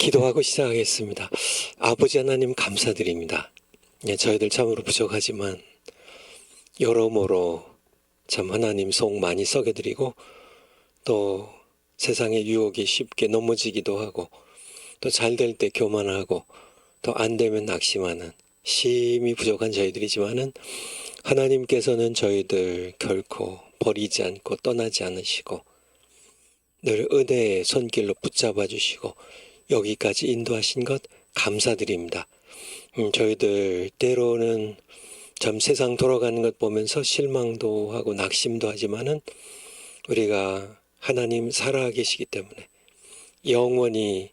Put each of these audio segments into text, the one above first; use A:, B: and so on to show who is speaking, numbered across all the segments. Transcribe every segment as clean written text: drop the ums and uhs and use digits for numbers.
A: 기도하고 시작하겠습니다. 아버지 하나님 감사드립니다. 저희들 참으로 부족하지만 여러모로 참 하나님 속 많이 썩여드리고 또 세상의 유혹에 쉽게 넘어지기도 하고 또 잘 될 때 교만하고 또 안 되면 낙심하는 심히 부족한 저희들이지만은 하나님께서는 저희들 결코 버리지 않고 떠나지 않으시고 늘 은혜의 손길로 붙잡아 주시고 여기까지 인도하신 것 감사드립니다. 저희들 때로는 참 세상 돌아가는 것 보면서 실망도 하고 낙심도 하지만은 우리가 하나님 살아계시기 때문에 영원히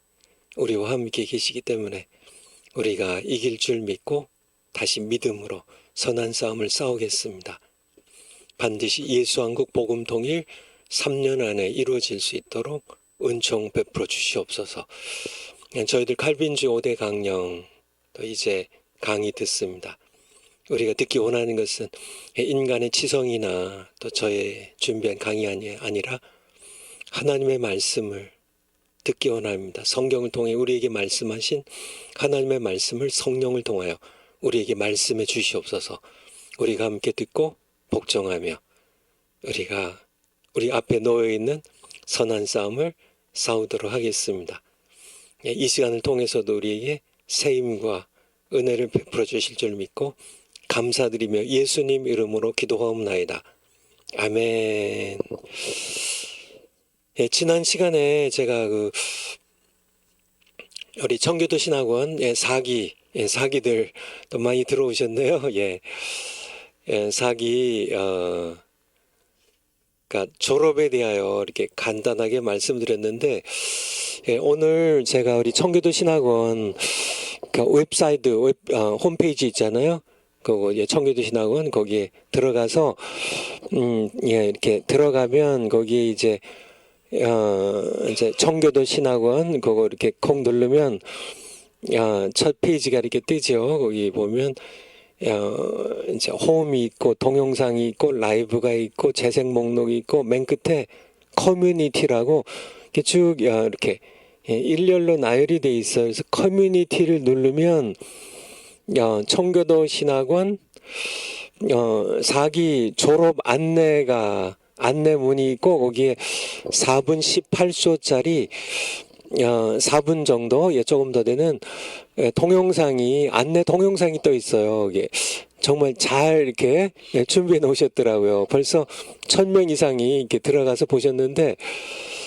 A: 우리와 함께 계시기 때문에 우리가 이길 줄 믿고 다시 믿음으로 선한 싸움을 싸우겠습니다. 반드시 예수한국 복음 통일 3년 안에 이루어질 수 있도록 은총 베풀어 주시옵소서. 저희들 칼빈주의 5대 강령 또 이제 강의 듣습니다. 우리가 듣기 원하는 것은 인간의 지성이나 또 저의 준비한 강의 아니라 하나님의 말씀을 듣기 원합니다. 성경을 통해 우리에게 말씀하신 하나님의 말씀을 성령을 통하여 우리에게 말씀해 주시옵소서. 우리가 함께 듣고 복종하며 우리가 우리 앞에 놓여있는 선한 싸움을 싸우도록 하겠습니다. 이 시간을 통해서도 우리에게 세임과 은혜를 베풀어 주실 줄 믿고 감사드리며 예수님 이름으로 기도하옵나이다. 아멘. 지난 시간에 제가 우리 청교도 신학원 사기들 또 많이 들어오셨네요. 사기 그러니까 졸업에 대하여 이렇게 간단하게 말씀드렸는데 오늘 제가 우리 청교도 신학원 웹사이트 홈페이지 있잖아요. 그거 청교도 신학원 거기에 들어가서 이렇게 들어가면 거기에 이제 청교도 신학원 그거 이렇게 콕 누르면 첫 페이지가 이렇게 뜨죠. 거기 보면 이제 홈이 있고 동영상이 있고 라이브가 있고 재생 목록이 있고 맨 끝에 커뮤니티라고 이렇게 쭉 이렇게 일렬로 나열이 돼 있어요. 그래서 커뮤니티를 누르면 청교도 신학원 사기 졸업 안내문이 있고 거기에 4분 18초짜리 4분 정도 조금 더 되는 안내 동영상이 떠 있어요. 이게 정말 잘 이렇게 준비해 놓으셨더라고요. 벌써 1000명 이상이 이렇게 들어가서 보셨는데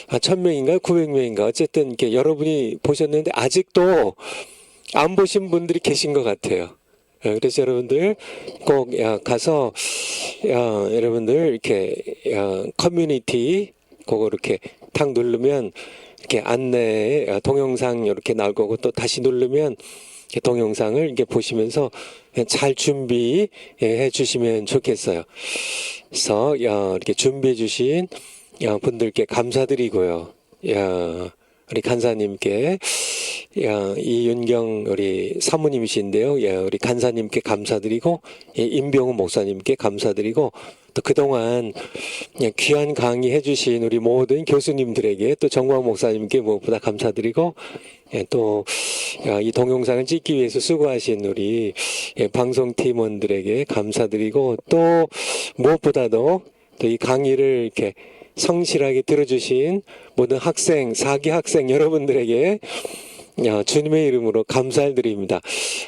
A: 1000명인가 900명인가 어쨌든 이렇게 여러분이 보셨는데 아직도 안 보신 분들이 계신 것 같아요. 그래서 여러분들 꼭 가서 여러분들 이렇게 커뮤니티 그거 이렇게 탁 누르면 이렇게 안내 동영상 이렇게 나올 거고 또 다시 누르면 동영상을 이렇게 보시면서 잘 준비해 주시면 좋겠어요. 그래서 이렇게 준비해 주신 분들께 감사드리고요. 우리 간사님께 이윤경 우리 사모님이신데요. 우리 간사님께 감사드리고 임병우 목사님께 감사드리고 또 그동안 귀한 강의 해주신 우리 모든 교수님들에게 또 정광 목사님께 무엇보다 감사드리고 또 이 동영상을 찍기 위해서 수고하신 우리 방송팀원들에게 감사드리고 또 무엇보다도 또 이 강의를 이렇게 성실하게 들어주신 모든 사기 학생 여러분들에게 주님의 이름으로 감사를 드립니다.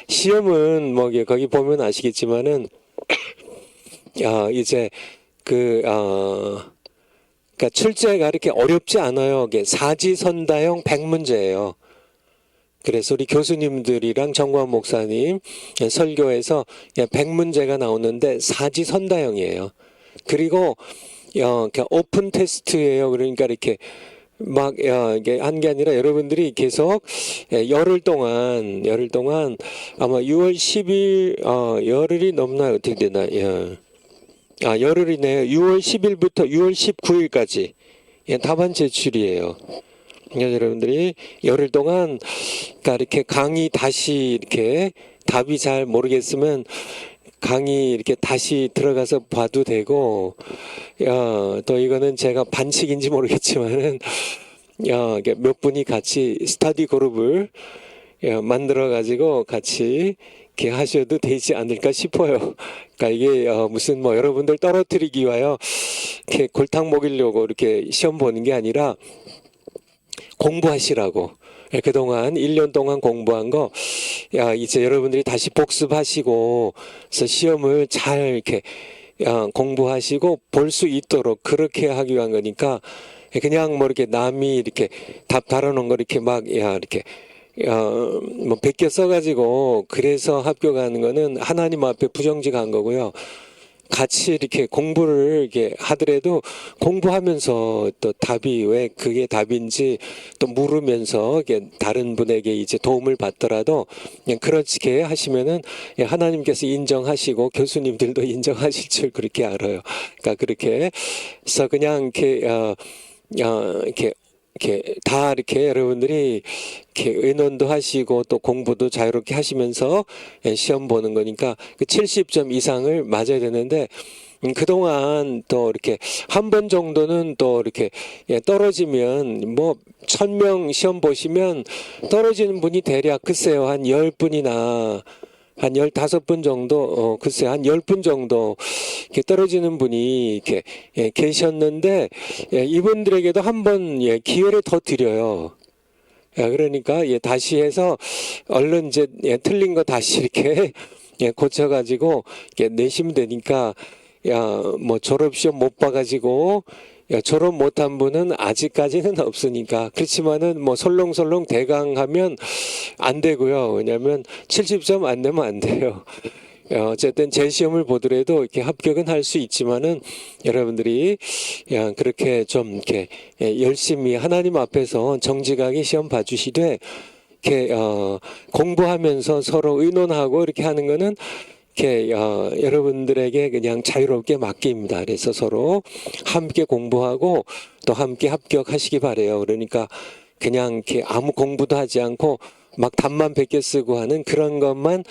A: 시험은 거기 보면 아시겠지만은 이제 그러니까 출제가 이렇게 어렵지 않아요. 사지선다형 100문제예요. 그래서 우리 교수님들이랑 정광 목사님 설교에서 100문제가 나오는데 사지선다형이에요. 그리고 오픈 테스트예요. 그러니까 이렇게 이게 한 게 아니라 여러분들이 계속 열흘 동안 아마 6월 10일 열흘이 넘나요? 어떻게 되나? 열흘이네요. 6월 10일부터 6월 19일까지 답안 제출이에요. 여러분들이 열흘 동안 그러니까 이렇게 강의 다시 이렇게 답이 잘 모르겠으면 강의 이렇게 다시 들어가서 봐도 되고 또 이거는 제가 반칙인지 모르겠지만은 이게 몇 분이 같이 스터디 그룹을 만들어 가지고 같이 이렇게 하셔도 되지 않을까 싶어요. 그러니까 이게 무슨 뭐 여러분들 떨어뜨리기 위하여 이렇게 골탕 먹이려고 이렇게 시험 보는 게 아니라 공부하시라고. 그동안 1년 동안 공부한 거, 이제 여러분들이 다시 복습하시고, 그래서 시험을 잘 이렇게 공부하시고 볼 수 있도록 그렇게 하기 위한 거니까, 그냥 뭐 이렇게 남이 이렇게 답 달아놓은 거 이렇게 막, 이렇게, 뭐 베껴 써가지고 그래서 합격하는 거는 하나님 앞에 부정직한 거고요. 같이 이렇게 공부를 이렇게 하더라도 공부하면서 또 답이 왜 그게 답인지 또 물으면서 이게 다른 분에게 이제 도움을 받더라도 그냥 그렇게 하시면은 하나님께서 인정하시고 교수님들도 인정하실 줄 그렇게 알아요. 그러니까 그렇게 해서 그냥 이렇게 다 이렇게 여러분들이 이렇게 의논도 하시고 또 공부도 자유롭게 하시면서 시험 보는 거니까 그 70점 이상을 맞아야 되는데 그동안 또 이렇게 한 번 정도는 또 이렇게 떨어지면 뭐 1000명 시험 보시면 떨어지는 분이 대략 글쎄요 한 10분이나 한 15분 정도, 글쎄, 한 10분 정도, 이렇게 떨어지는 분이 이렇게, 계셨는데, 이분들에게도 한번, 기회를 더 드려요. 그러니까, 다시 해서, 얼른 이제, 틀린 거 다시 이렇게, 고쳐가지고, 이렇게 내시면 되니까, 뭐, 졸업시험 못 봐가지고, 졸업 못한 분은 아직까지는 없으니까. 그렇지만은 뭐 설렁설렁 대강하면 안 되고요. 왜냐하면 70점 안 되면 안 돼요. 어쨌든 제 시험을 보더라도 이렇게 합격은 할 수 있지만은 여러분들이 그렇게 좀 이렇게 열심히 하나님 앞에서 정직하게 시험 봐주시되 이렇게 공부하면서 서로 의논하고 이렇게 하는 거는 이렇게 여러분들에게 그냥 자유롭게 맡깁니다. 그래서 서로 함께 공부하고 또 함께 합격하시기 바래요. 그러니까 그냥 이렇게 아무 공부도 하지 않고 막 답만 베껴 쓰고 하는 그런 것만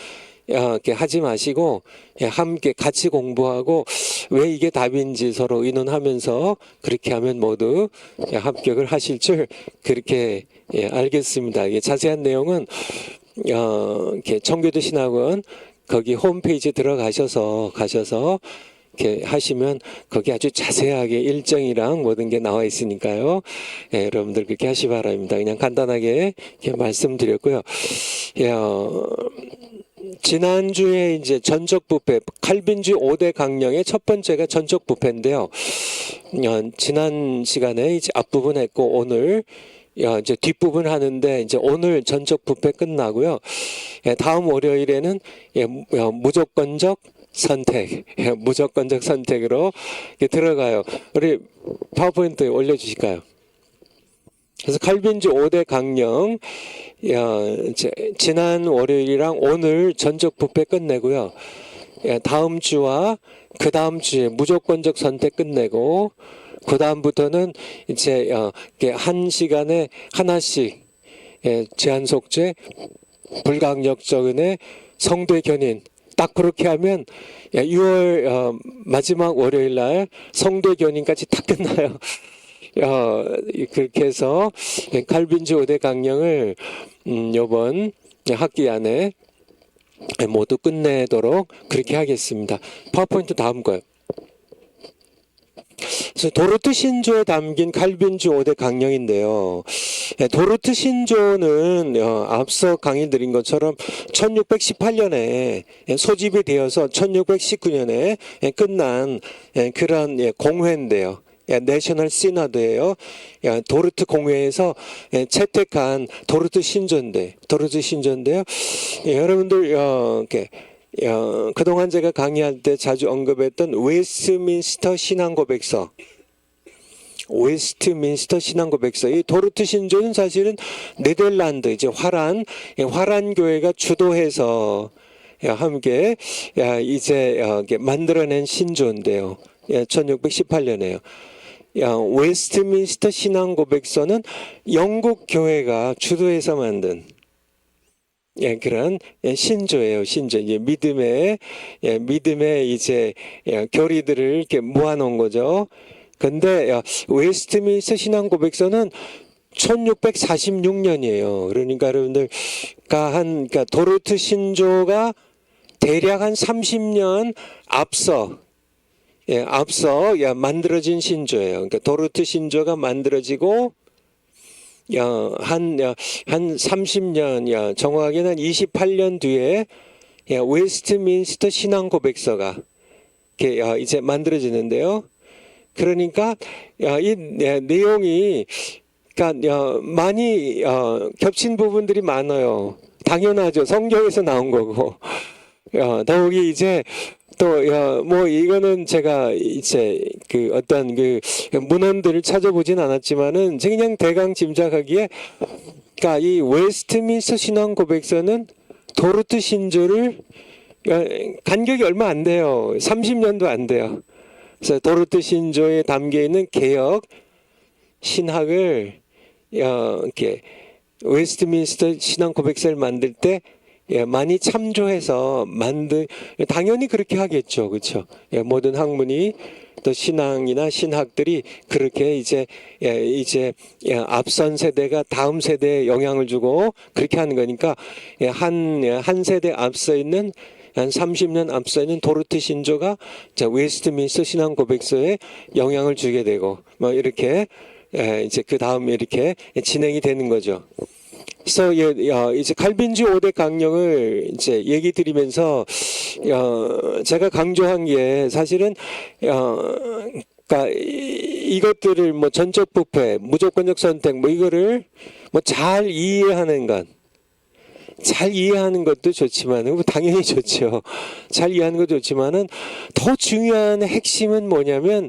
A: 이렇게 하지 마시고 함께 같이 공부하고 왜 이게 답인지 서로 의논하면서 그렇게 하면 모두 합격을 하실 줄 그렇게 알겠습니다. 자세한 내용은 이렇게 청교도 신학원 거기 홈페이지에 들어가셔서 이렇게 하시면 거기 아주 자세하게 일정이랑 모든 게 나와 있으니까요. 여러분들 그렇게 하시 바랍니다. 그냥 간단하게 이렇게 말씀드렸고요. 지난주에 이제 전적 부패, 칼빈주의 5대 강령의 첫 번째가 전적 부패인데요. 지난 시간에 이제 앞부분 했고 오늘 이제 뒷부분 하는데 이제 오늘 전적 부패 끝나고요. 다음 월요일에는 무조건적 선택, 무조건적 선택으로 들어가요. 우리 파워포인트 올려주실까요? 그래서 칼빈주 5대 강령, 지난 월요일이랑 오늘 전적 부패 끝내고요. 다음 주와 그 다음 주에 무조건적 선택 끝내고, 그 다음부터는 이제 한 시간에 하나씩 제한 속죄, 불강력적 은혜, 성도의 견인 딱 그렇게 하면 6월 마지막 월요일 날 성도의 견인까지 다 끝나요. 그렇게 해서 칼빈주 5대 강령을 이번 학기 안에 모두 끝내도록 그렇게 하겠습니다. 파워포인트 다음 거요. 그래서 도르트 신조에 담긴 칼빈주 5대 강령인데요. 도르트 신조는 앞서 강의 드린 것처럼 1618년에 소집이 되어서 1619년에 끝난 그런 공회인데요. 내셔널 시너드예요. 도르트 공회에서 채택한 도르트 신조인데요. 여러분들 그동안 제가 강의할 때 자주 언급했던 웨스트민스터 신앙고백서, 이 도르트 신조는 사실은 네덜란드 이제 화란교회가 주도해서 함께 이제 만들어낸 신조인데요. 1618년에요. 웨스트민스터 신앙고백서는 영국 교회가 주도해서 만든 그런 신조예요. 신조. 이제 믿음의 이제 교리들을 이렇게 모아놓은 거죠. 근데 웨스트민스터 신앙고백서는 1646년이에요. 그러니까 여러분들, 그러니까 도르트 신조가 대략 한 30년 앞서, 만들어진 신조예요. 그러니까 도르트 신조가 만들어지고, 한 30년, 정확하게는 한 28년 뒤에, 웨스트민스터 신앙 고백서가, 이제 만들어지는데요. 그러니까, 이 내용이, 그러니까 많이 겹친 부분들이 많아요. 당연하죠. 성경에서 나온 거고. 더욱이 이제 또 뭐 이거는 제가 이제 그 어떤 그 문헌들을 찾아보진 않았지만은 그냥 대강 짐작하기에, 그러니까 이 웨스트민스터 신앙 고백서는 도르트 신조를 간격이 얼마 안 돼요. 30년도 안 돼요. 그래서 도르트 신조에 담겨 있는 개혁 신학을 이렇게 웨스트민스터 신앙 고백서를 만들 때 많이 참조해서 당연히 그렇게 하겠죠, 그렇죠? 모든 학문이 또 신앙이나 신학들이 그렇게 이제 앞선 세대가 다음 세대에 영향을 주고 그렇게 하는 거니까, 한 세대 앞서 있는 한 30년 앞서 있는 도르트 신조가 웨스트민스터 신앙 고백서에 영향을 주게 되고 뭐 이렇게 이제 그 다음에 이렇게 진행이 되는 거죠. 그래서 이제 칼빈주의 5대 강령을 이제 얘기 드리면서 제가 강조한 게 사실은 그러니까 이것들을 뭐 전적 부패, 무조건적 선택 뭐 이거를 뭐 잘 이해하는 것. 잘 이해하는 것도 좋지만, 당연히 좋죠. 잘 이해하는 것도 좋지만은 더 중요한 핵심은 뭐냐면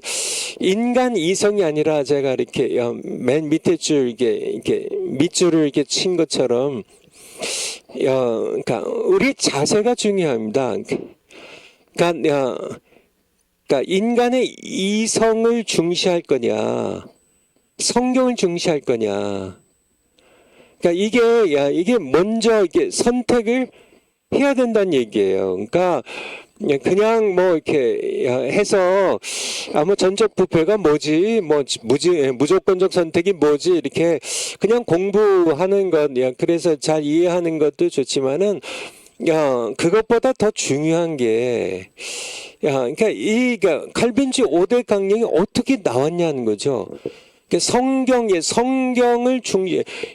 A: 인간 이성이 아니라, 제가 이렇게 맨 밑에 줄 이렇게 밑줄을 이렇게 친 것처럼, 그러니까 우리 자세가 중요합니다. 그러니까 인간의 이성을 중시할 거냐, 성경을 중시할 거냐. 그러니까 이게 먼저 이게 선택을 해야 된다는 얘기예요. 그러니까 그냥 뭐 이렇게 해서 뭐 전적 부패가 뭐지, 뭐 무조건적 선택이 뭐지, 이렇게 그냥 공부하는 것, 그래서 잘 이해하는 것도 좋지만은 그것보다 더 중요한 게, 그러니까 칼빈주의 5대 강령이 어떻게 나왔냐는 거죠. 성경을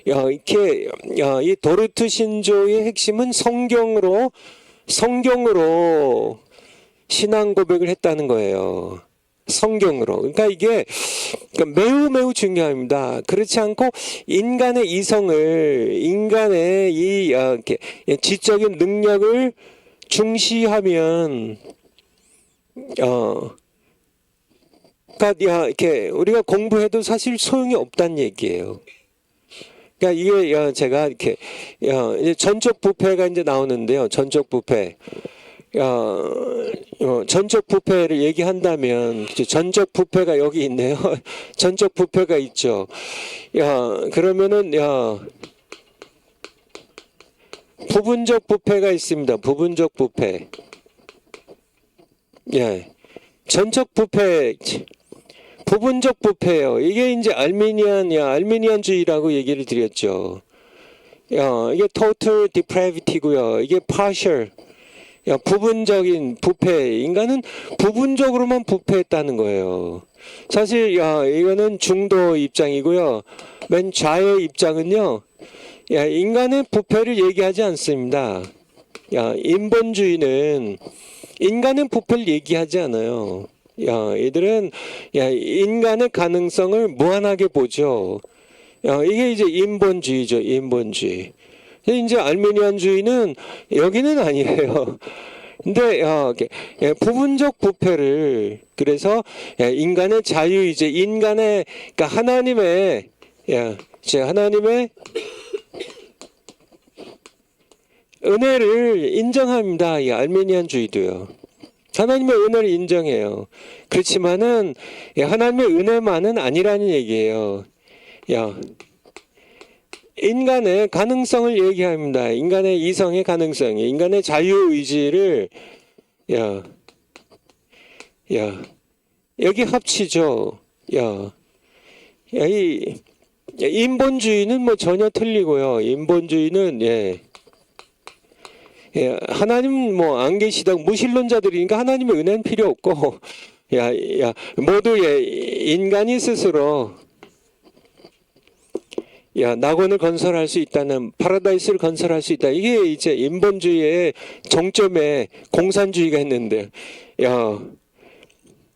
A: 이렇게 이 도르트 신조의 핵심은 성경으로 신앙 고백을 했다는 거예요. 성경으로. 그러니까 이게 매우 매우 중요합니다. 그렇지 않고 인간의 이성을, 인간의 이렇게 지적인 능력을 중시하면 그러니까 이렇게 우리가 공부해도 사실 소용이 없다는 얘기예요. 그러니까 이게 제가 이렇게 이제 전적 부패가 이제 나오는데요. 전적 부패. 전적 부패를 얘기한다면 전적 부패가 여기 있네요. 전적 부패가 있죠. 그러면은 부분적 부패가 있습니다. 부분적 부패. 전적 부패. 부분적 부패예요. 이게 이제 알미니안주의라고 얘기를 드렸죠. 이게 total depravity고요. 이게 partial, 부분적인 부패. 인간은 부분적으로만 부패했다는 거예요. 사실 이거는 중도 입장이고요. 맨 좌의 입장은요, 인간의 부패를 얘기하지 않습니다. 인본주의는 인간의 부패를 얘기하지 않아요. 이들은 인간의 가능성을 무한하게 보죠. 이게 이제 인본주의죠. 인본주의. 이제 알미니안주의는 여기는 아니에요. 근데 부분적 부패를, 그래서 인간의 자유의지, 인간의, 그러니까 하나님의 은혜를 인정합니다. 이 알미니안주의도요. 하나님의 은혜를 인정해요. 그렇지만은 하나님의 은혜만은 아니라는 얘기예요. 인간의 가능성을 얘기합니다. 인간의 이성의 가능성, 인간의 자유의지를 여기 합치죠. 인본주의는 뭐 전혀 틀리고요. 인본주의는 하나님 뭐 안 계시다고 무신론자들이니까 하나님의 은혜는 필요 없고 모두 인간이 스스로 낙원을 건설할 수 있다는 파라다이스를 건설할 수 있다. 이게 이제 인본주의의 정점에 공산주의가 있는데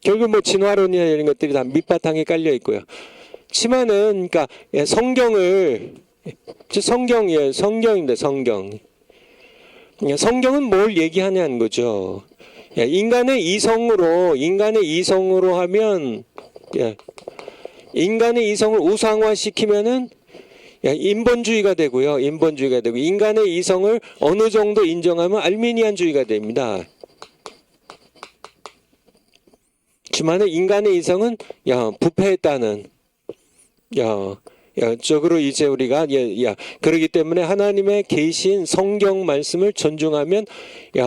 A: 결국 뭐 진화론이나 이런 것들이 다 밑바탕에 깔려 있고요. 치마는 그러니까 성경입니다. 성경은 뭘 얘기하냐는 거죠. 인간의 이성으로 하면 인간의 이성을 우상화시키면은 인본주의가 되고요. 인간의 이성을 어느 정도 인정하면 알미니안주의가 됩니다. 하지만 인간의 이성은 부패했다는 적으로 이제 우리가 그러기 때문에 하나님의 계신 성경 말씀을 존중하면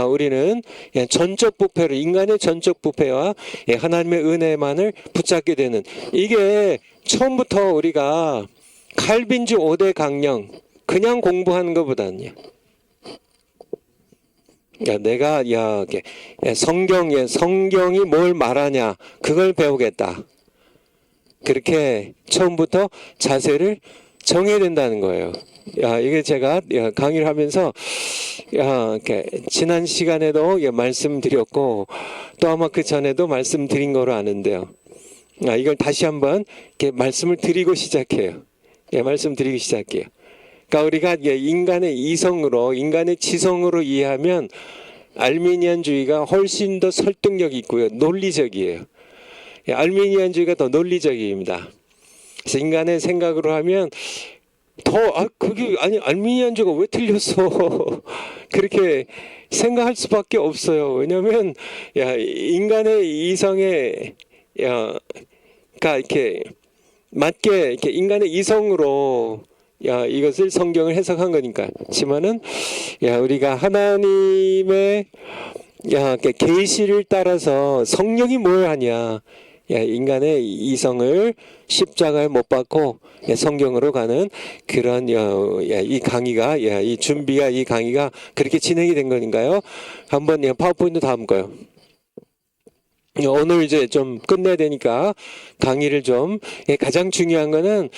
A: 우리는 인간의 전적 부패와 하나님의 은혜만을 붙잡게 되는, 이게 처음부터 우리가 칼빈주 5대 강령 그냥 공부하는 것보다는요. 내가 성경이 뭘 말하냐 그걸 배우겠다. 그렇게 처음부터 자세를 정해야 된다는 거예요. 이게 제가 강의를 하면서 지난 시간에도 말씀드렸고 또 아마 그 전에도 말씀드린 거로 아는데요. 이걸 다시 한번 이렇게 말씀을 드리고 시작해요. 그러니까 우리가 인간의 이성으로, 인간의 지성으로 이해하면 알미니안주의가 훨씬 더 설득력이 있고요. 논리적이에요. 알미니안주의가 더 논리적입니다. 그래서 인간의 생각으로 하면 알미니안주의가 왜 틀렸어? 그렇게 생각할 수밖에 없어요. 왜냐하면 인간의 이성에 이렇게 맞게 이렇게 인간의 이성으로 이것을 성경을 해석한 거니까. 하지만은 우리가 하나님의 계시를 따라서 성령이 뭘 하냐, 인간의 이성을 십자가에 못 박고 성경으로 가는 그런 이 강의가 이 준비가, 이 강의가 그렇게 진행이 된 거니까요. 한번 파워포인트 다음 거요. 오늘 이제 좀 끝내야 되니까 강의를 좀, 가장 중요한 거는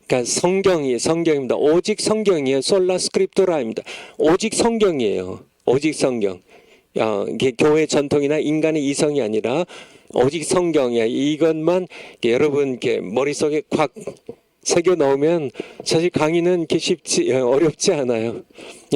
A: 그러니까 성경입니다. 오직 성경이에요. 솔라 스크립토라입니다. 오직 성경이에요. 오직 성경. 이게 교회 전통이나 인간의 이성이 아니라 오직 성경이야. 이것만 여러분 이렇게 머릿속에 콱 새겨 넣으면 사실 강의는 이렇게 어렵지 않아요.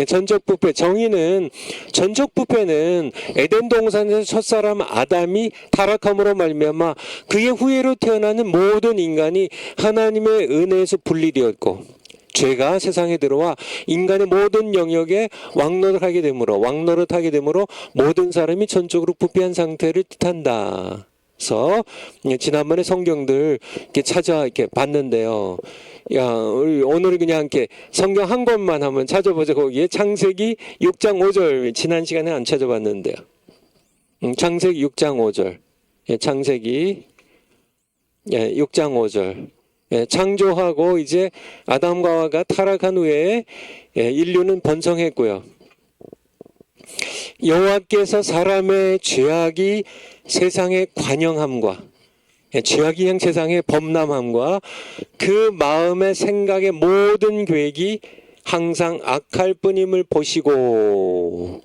A: 전적부패 정의는, 전적부패는 에덴 동산에서 첫사람 아담이 타락함으로 말미암아 그의 후예로 태어나는 모든 인간이 하나님의 은혜에서 분리되었고 죄가 세상에 들어와 인간의 모든 영역에 왕노릇하게 되므로 모든 사람이 전적으로 부패한 상태를 뜻한다. 그래서 지난번에 성경들 이렇게 봤는데요. 오늘 그냥 이렇게 성경 한 권만 한번 찾아보자. 거기에 창세기 6장 5절 지난 시간에 안 찾아봤는데요. 창세기 6장 5절. 창세기 6장 5절. 창조하고 이제 아담과 하와가 타락한 후에 인류는 번성했고요. 여호와께서 사람의 죄악이 세상의 관영함과 죄악이 그냥 세상의 범람함과 그 마음의 생각의 모든 계획이 항상 악할 뿐임을 보시고,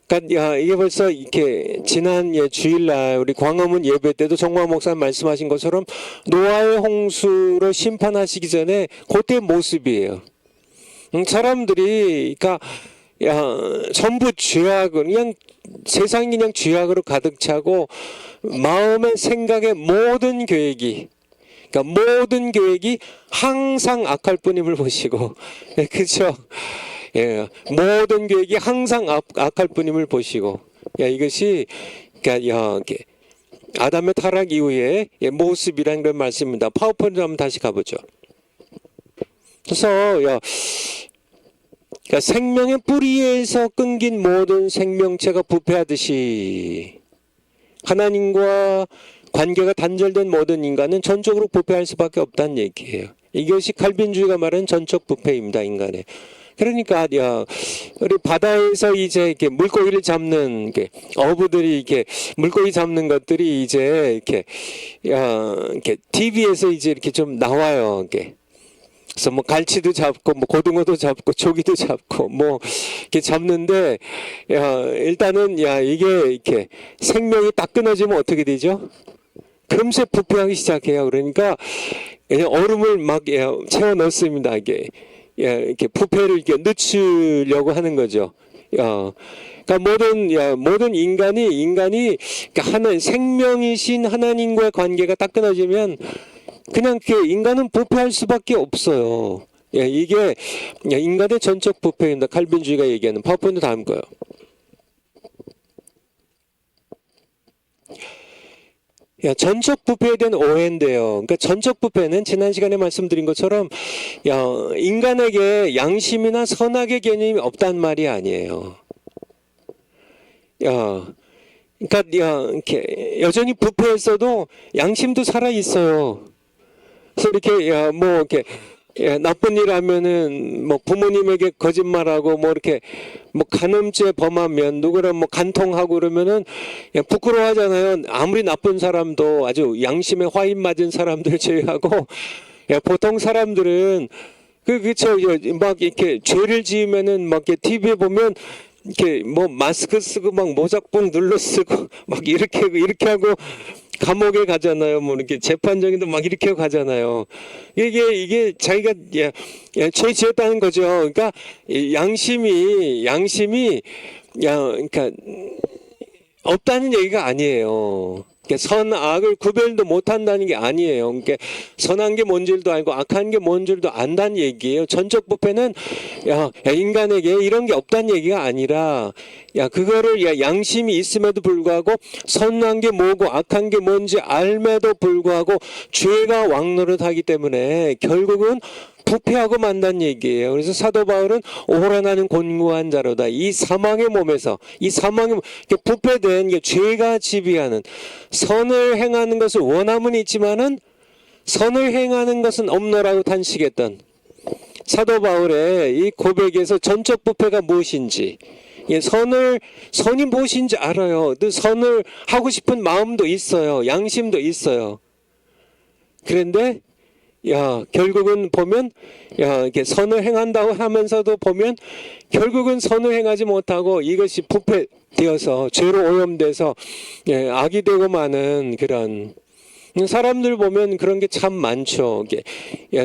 A: 그러니까 이게 벌써 이렇게 지난 주일날 우리 광화문 예배 때도 정광 목사님 말씀하신 것처럼 노아의 홍수로 심판하시기 전에 그때 모습이에요. 사람들이 그러니까 전부 죄악은 그냥 세상이 그냥 죄악으로 가득 차고 마음의 생각의 모든 계획이, 그러니까 모든 계획이 항상 악할 뿐임을 보시고, 그렇죠? 모든 계획이 항상 악할 뿐임을 보시고, 이것이 그러니까 아담의 타락 이후의 모습이라는 그런 말씀입니다. 파워포인트 한번 다시 가보죠. 그래서 그러니까 생명의 뿌리에서 끊긴 모든 생명체가 부패하듯이 하나님과 관계가 단절된 모든 인간은 전적으로 부패할 수밖에 없다는 얘기예요. 이것이 칼빈주의가 말하는 전적 부패입니다, 인간의. 그러니까 우리 바다에서 이제 이렇게 물고기를 잡는 어부들이 이렇게 물고기 잡는 것들이 이제 이렇게 TV에서 이제 이렇게 좀 나와요. 그래서 뭐 갈치도 잡고 뭐 고등어도 잡고 조기도 잡고 뭐 이렇게 잡는데 일단은 이게 이렇게 생명이 딱 끊어지면 어떻게 되죠? 금세 부패하기 시작해요. 그러니까 그냥 얼음을 막 채워 넣습니다. 이렇게 부패를 이렇게 늦추려고 하는 거죠. 그러니까 모든 인간이 그러니까 생명이신 하나님과의 관계가 딱 끊어지면 그냥 인간은 부패할 수밖에 없어요. 이게 인간의 전적 부패입니다. 칼빈주의가 얘기하는. 파워포인트 다음 거요. 전적 부패에 대한 오해인데요. 그러니까 전적 부패는 지난 시간에 말씀드린 것처럼 인간에게 양심이나 선악의 개념이 없단 말이 아니에요. 그러니까 이렇게 여전히 부패했어도 양심도 살아 있어요. 그래서 이렇게 뭐 이렇게 나쁜 일 하면은 뭐 부모님에게 거짓말하고 뭐 이렇게 뭐 간음죄 범하면 누구랑 뭐 간통하고 그러면은 부끄러워하잖아요. 아무리 나쁜 사람도 아주 양심에 화인 맞은 사람들 제외하고 보통 사람들은 그쵸 막 이렇게 죄를 지으면은 막 이렇게 TV에 보면 이렇게 뭐 마스크 쓰고 막 모자뽕 눌러 쓰고 막 이렇게 하고 감옥에 가잖아요. 뭐 이렇게 재판정에도 막 이렇게 하고 가잖아요. 이게 자기가 죄 지었다는 거죠. 그러니까 양심이 그러니까 없다는 얘기가 아니에요. 선악을 구별도 못한다는 게 아니에요. 그러니까 선한 게 뭔 줄도 알고 악한 게 뭔 줄도 안다는 얘기예요. 전적 부패는 인간에게 이런 게 없다는 얘기가 아니라 그거를 양심이 있음에도 불구하고 선한 게 뭐고 악한 게 뭔지 알매도 불구하고 죄가 왕노릇하기 때문에 결국은 부패하고 만단 얘기예요. 그래서 사도 바울은 오호라 나는 곤고한 자로다. 이 사망의 몸에서 부패된 죄가 지배하는 선을 행하는 것을 원함은 있지만은 선을 행하는 것은 없노라고 단식했던 사도 바울의 이 고백에서 전적 부패가 무엇인지 선이 무엇인지 알아요. 또 선을 하고 싶은 마음도 있어요. 양심도 있어요. 그런데 결국은 보면 이렇게 선을 행한다고 하면서도 보면 결국은 선을 행하지 못하고 이것이 부패되어서 죄로 오염돼서 악이 되고 마는 그런 사람들 보면 그런 게 참 많죠.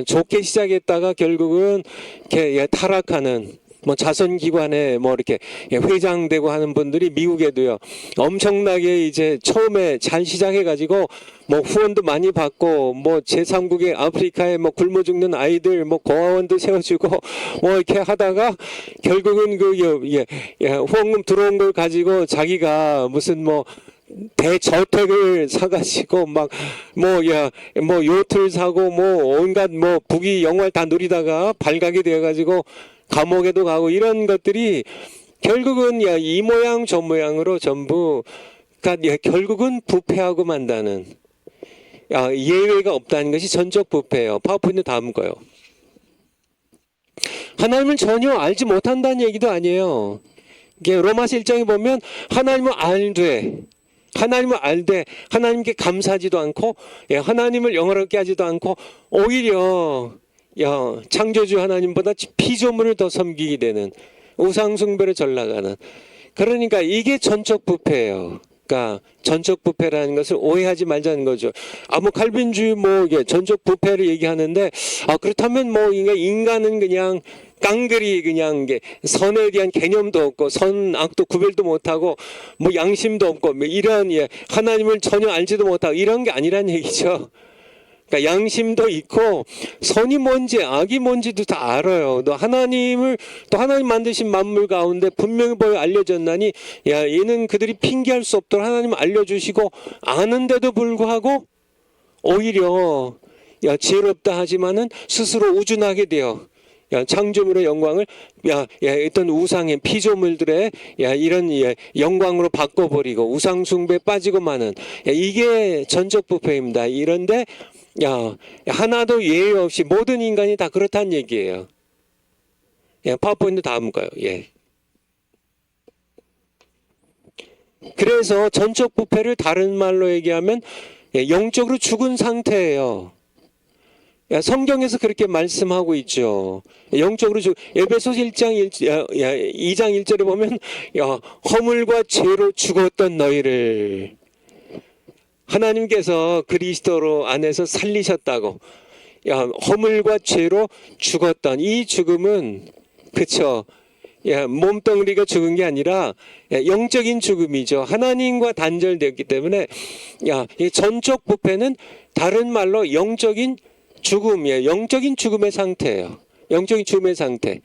A: 좋게 시작했다가 결국은 이렇게 타락하는 뭐 자선기관에 뭐 이렇게 회장되고 하는 분들이 미국에도요. 엄청나게 이제 처음에 잘 시작해가지고 뭐 후원도 많이 받고 뭐 제3국의 아프리카에 뭐 굶어 죽는 아이들 뭐 고아원도 세워주고 뭐 이렇게 하다가 결국은 후원금 들어온 걸 가지고 자기가 무슨 뭐 대저택을 사가지고 막 뭐 요트를 사고 뭐 온갖 뭐 부귀 영화를 다 누리다가 발각이 되어가지고 감옥에도 가고 이런 것들이 결국은 이 모양 저 모양으로 전부 그러니까 결국은 부패하고 만다는 예외가 없다는 것이 전적 부패예요. 파워포인트 다음 거요. 하나님을 전혀 알지 못한다는 얘기도 아니에요. 이게 로마서 1장에 보면 하나님을 알되 하나님께 감사하지도 않고 하나님을 영화롭게 하지도 않고 오히려 창조주 하나님보다 피조물을 더 섬기게 되는 우상숭배를 전락하는 그러니까 이게 전적 부패예요. 그러니까 전적 부패라는 것을 오해하지 말자는 거죠. 뭐 칼빈주의 이게 전적 부패를 얘기하는데 그렇다면 인간은 그냥 깡그리 그냥 선에 대한 개념도 없고 선악도 구별도 못하고 뭐 양심도 없고 이런 하나님을 전혀 알지도 못하고 이런 게 아니란 얘기죠. 그러니까 양심도 있고 선이 뭔지 악이 뭔지도 다 알아요. 또 하나님 만드신 만물 가운데 분명히 보여 알려졌나니 이는 그들이 핑계할 수 없도록 하나님 알려주시고 아는데도 불구하고 오히려 지혜롭다 하지만은 스스로 우준하게 되어 창조물의 영광을 어떤 우상의 피조물들의 이런 영광으로 바꿔버리고 우상숭배에 빠지고 마는 이게 전적 부패입니다. 이런데 하나도 예외 없이 모든 인간이 다 그렇다는 얘기예요. 파워포인트 다음 거요. 예. 그래서 전적 부패를 다른 말로 얘기하면 영적으로 죽은 상태예요. 성경에서 그렇게 말씀하고 있죠. 영적으로 에베소서 2장 1절에 보면 허물과 죄로 죽었던 너희를 하나님께서 그리스도로 안에서 살리셨다고. 허물과 죄로 죽었던 이 죽음은 그쵸. 몸뚱이가 죽은 게 아니라 영적인 죽음이죠. 하나님과 단절되었기 때문에 이 전적 부패는 다른 말로 영적인 죽음이에요. 영적인 죽음의 상태예요. 영적인 죽음의 상태.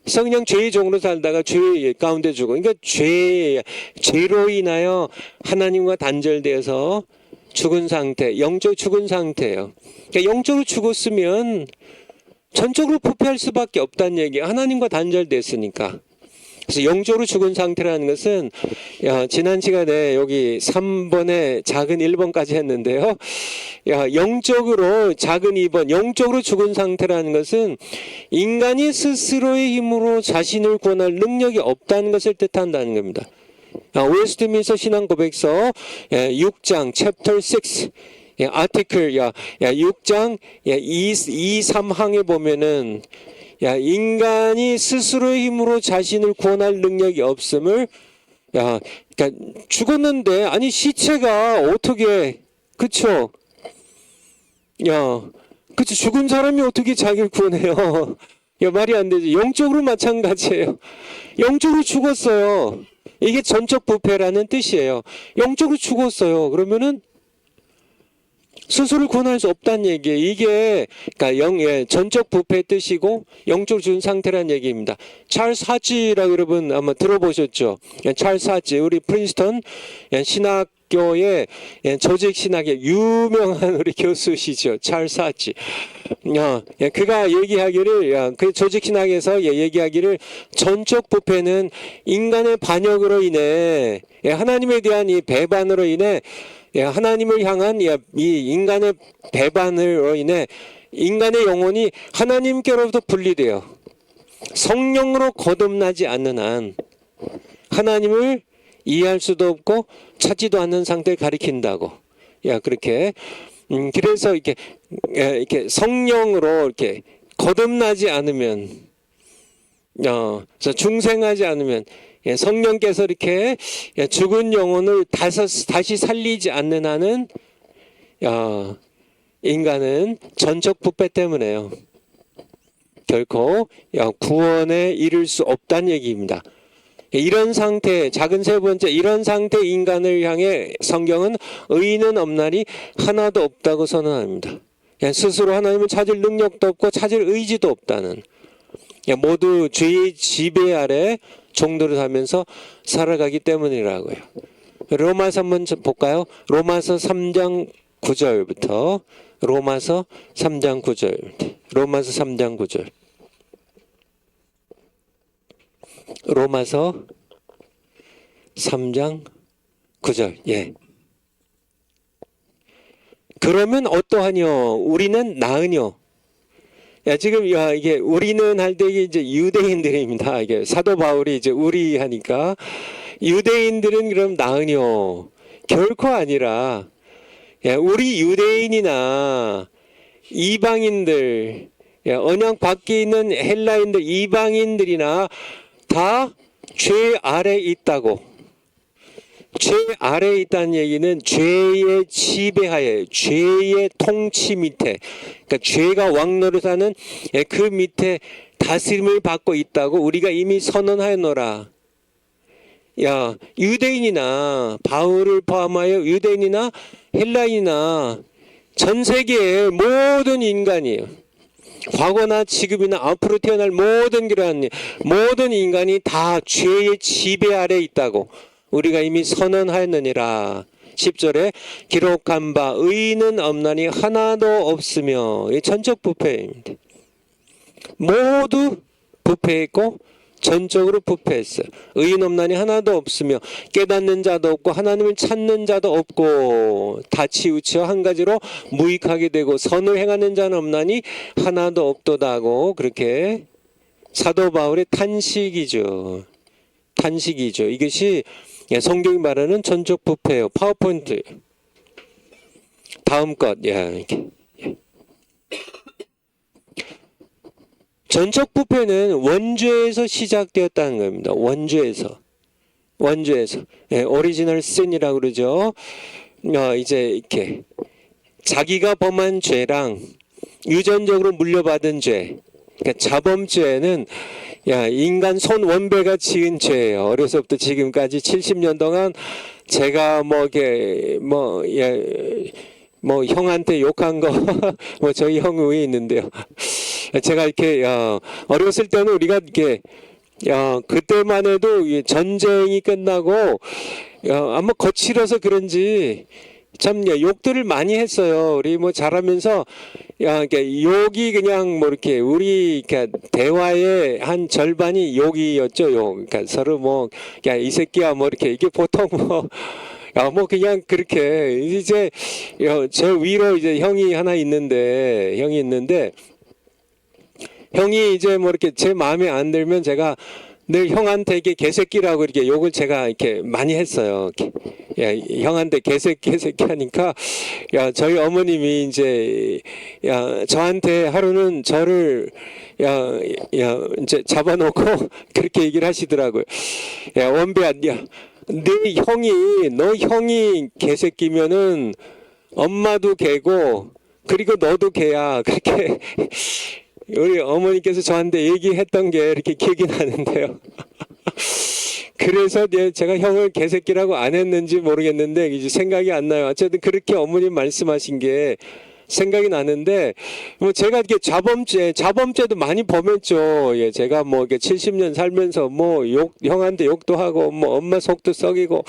A: 그래서 그냥 죄의 종으로 살다가 죄 가운데 죽어. 그러니까 죄로 인하여 하나님과 단절되어서 죽은 상태, 영적 죽은 상태예요. 그러니까 영적으로 죽었으면 전적으로 부패할 수밖에 없다는 얘기예요. 하나님과 단절됐으니까. 그래서 영적으로 죽은 상태라는 것은 지난 시간에 여기 3번에 작은 1번까지 했는데요. 영적으로 작은 2번, 영적으로 죽은 상태라는 것은 인간이 스스로의 힘으로 자신을 구원할 능력이 없다는 것을 뜻한다는 겁니다. 웨스트민스터 신앙고백서 6장 챕터 6 아티클 6장 2, 3항에 보면은 인간이 스스로의 힘으로 자신을 구원할 능력이 없음을 그러니까 죽었는데 아니 시체가 어떻게 그쵸? 그쵸 죽은 사람이 어떻게 자기를 구원해요? 말이 안 되지. 영적으로 마찬가지예요. 영적으로 죽었어요. 이게 전적 부패라는 뜻이에요. 영적으로 죽었어요. 그러면은 스스로를 구원할 수 없다는 얘기예요. 이게 그러니까 전적 부패의 뜻이고 영적으로 죽은 상태라는 얘기입니다. 찰스 하지라고 여러분 아마 들어보셨죠? 찰스 하지 우리 프린스턴 신학교의 조직 신학의 유명한 우리 교수시죠. 찰스 하지. 그가 얘기하기를 그 조직 신학에서 얘기하기를 전적 부패는 인간의 반역으로 인해 하나님에 대한 이 배반으로 인해 하나님을 향한 이 인간의 배반으로 인해 인간의 영혼이 하나님께로부터 분리되어 성령으로 거듭나지 않는 한 하나님을 이해할 수도 없고 찾지도 않는 상태를 가리킨다고. 그렇게 그래서 이렇게 성령으로 이렇게 거듭나지 않으면 그래서 중생하지 않으면 성령께서 이렇게 죽은 영혼을 다시 살리지 않는 한은 인간은 전적 부패 때문에요. 결코 구원에 이를 수 없다는 얘기입니다. 이런 상태, 작은 세 번째 이런 상태 인간을 향해 성경은 의인은 없나니 하나도 없다고 선언합니다. 스스로 하나님을 찾을 능력도 없고 찾을 의지도 없다는 모두 죄의 지배 아래 종도를 하면서 살아가기 때문이라고요. 로마서 한번 볼까요? 로마서 3장 9절부터 로마서 3장 9절 로마서 3장 9절 로마서 3장 9절 그러면 어떠하뇨? 우리는 나으뇨? 지금 이게 우리는 할 때 이제 유대인들입니다. 이게 사도 바울이 이제 우리 하니까 유대인들은 그럼 나으뇨? 결코 아니라 우리 유대인이나 이방인들 언약 밖에 있는 헬라인들 이방인들이나 다 죄 아래 있다고. 죄 아래에 있다는 얘기는 죄의 지배하에 죄의 통치 밑에 그러니까 죄가 왕노릇하는 그 밑에 다스림을 받고 있다고 우리가 이미 선언하였노라. 유대인이나 바울을 포함하여 유대인이나 헬라인이나 전 세계의 모든 인간이에요. 과거나 지금이나 앞으로 태어날 모든 인간이 다 죄의 지배 아래 있다고 우리가 이미 선언하였느니라. 10절에 기록한 바 의인은 없나니 하나도 없으며 이 전적 부패입니다. 모두 부패했고 전적으로 부패했어요. 의인 없나니 하나도 없으며 깨닫는 자도 없고 하나님을 찾는 자도 없고 다 치우쳐 한 가지로 무익하게 되고 선을 행하는 자는 없나니 하나도 없도다 하고 그렇게 사도 바울의 탄식이죠. 탄식이죠. 이것이 성경이 말하는 전적 부패예요. 파워포인트. 다음 것. 이렇게. 전적 부패는 원죄에서 시작되었다는 겁니다. 원죄에서. 오리지널 신이라고 그러죠. 이제 이렇게 자기가 범한 죄랑 유전적으로 물려받은 죄. 그러니까 자범죄는 인간 손 원배가 지은 죄예요. 어려서부터 지금까지 70년 동안 제가 형한테 욕한 거, 저희 형 위에 있는데요. 제가 이렇게, 어렸을 때는 우리가 이렇게, 그때만 해도 전쟁이 끝나고, 아마 거칠어서 그런지, 참, 욕들을 많이 했어요. 우리 자라면서, 욕이 그냥 이렇게, 우리, 대화의 한 절반이 욕이었죠, 욕. 그러니까 서로 이 새끼야, 이렇게, 이게 보통 그냥 그렇게, 이제, 제 위로 이제 형이 있는데, 형이 이제 이렇게 제 마음에 안 들면 제가 늘 형한테 이렇게 개새끼라고 이렇게 욕을 제가 이렇게 많이 했어요. 형한테 개새끼 하니까, 저희 어머님이 이제, 저한테 하루는 저를, 이제 잡아놓고 그렇게 얘기를 하시더라고요. 원배야, 너 형이 개새끼면은 엄마도 개고 그리고 너도 개야. 그렇게 우리 어머니께서 저한테 얘기했던 게 이렇게 기억이 나는데요. 그래서 제가 형을 개새끼라고 안 했는지 모르겠는데 이제 생각이 안 나요. 어쨌든 그렇게 어머님 말씀하신 게 생각이 나는데, 제가 이렇게 자범죄도 많이 범했죠. 제가 이렇게 70년 살면서 형한테 욕도 하고, 엄마 속도 썩이고,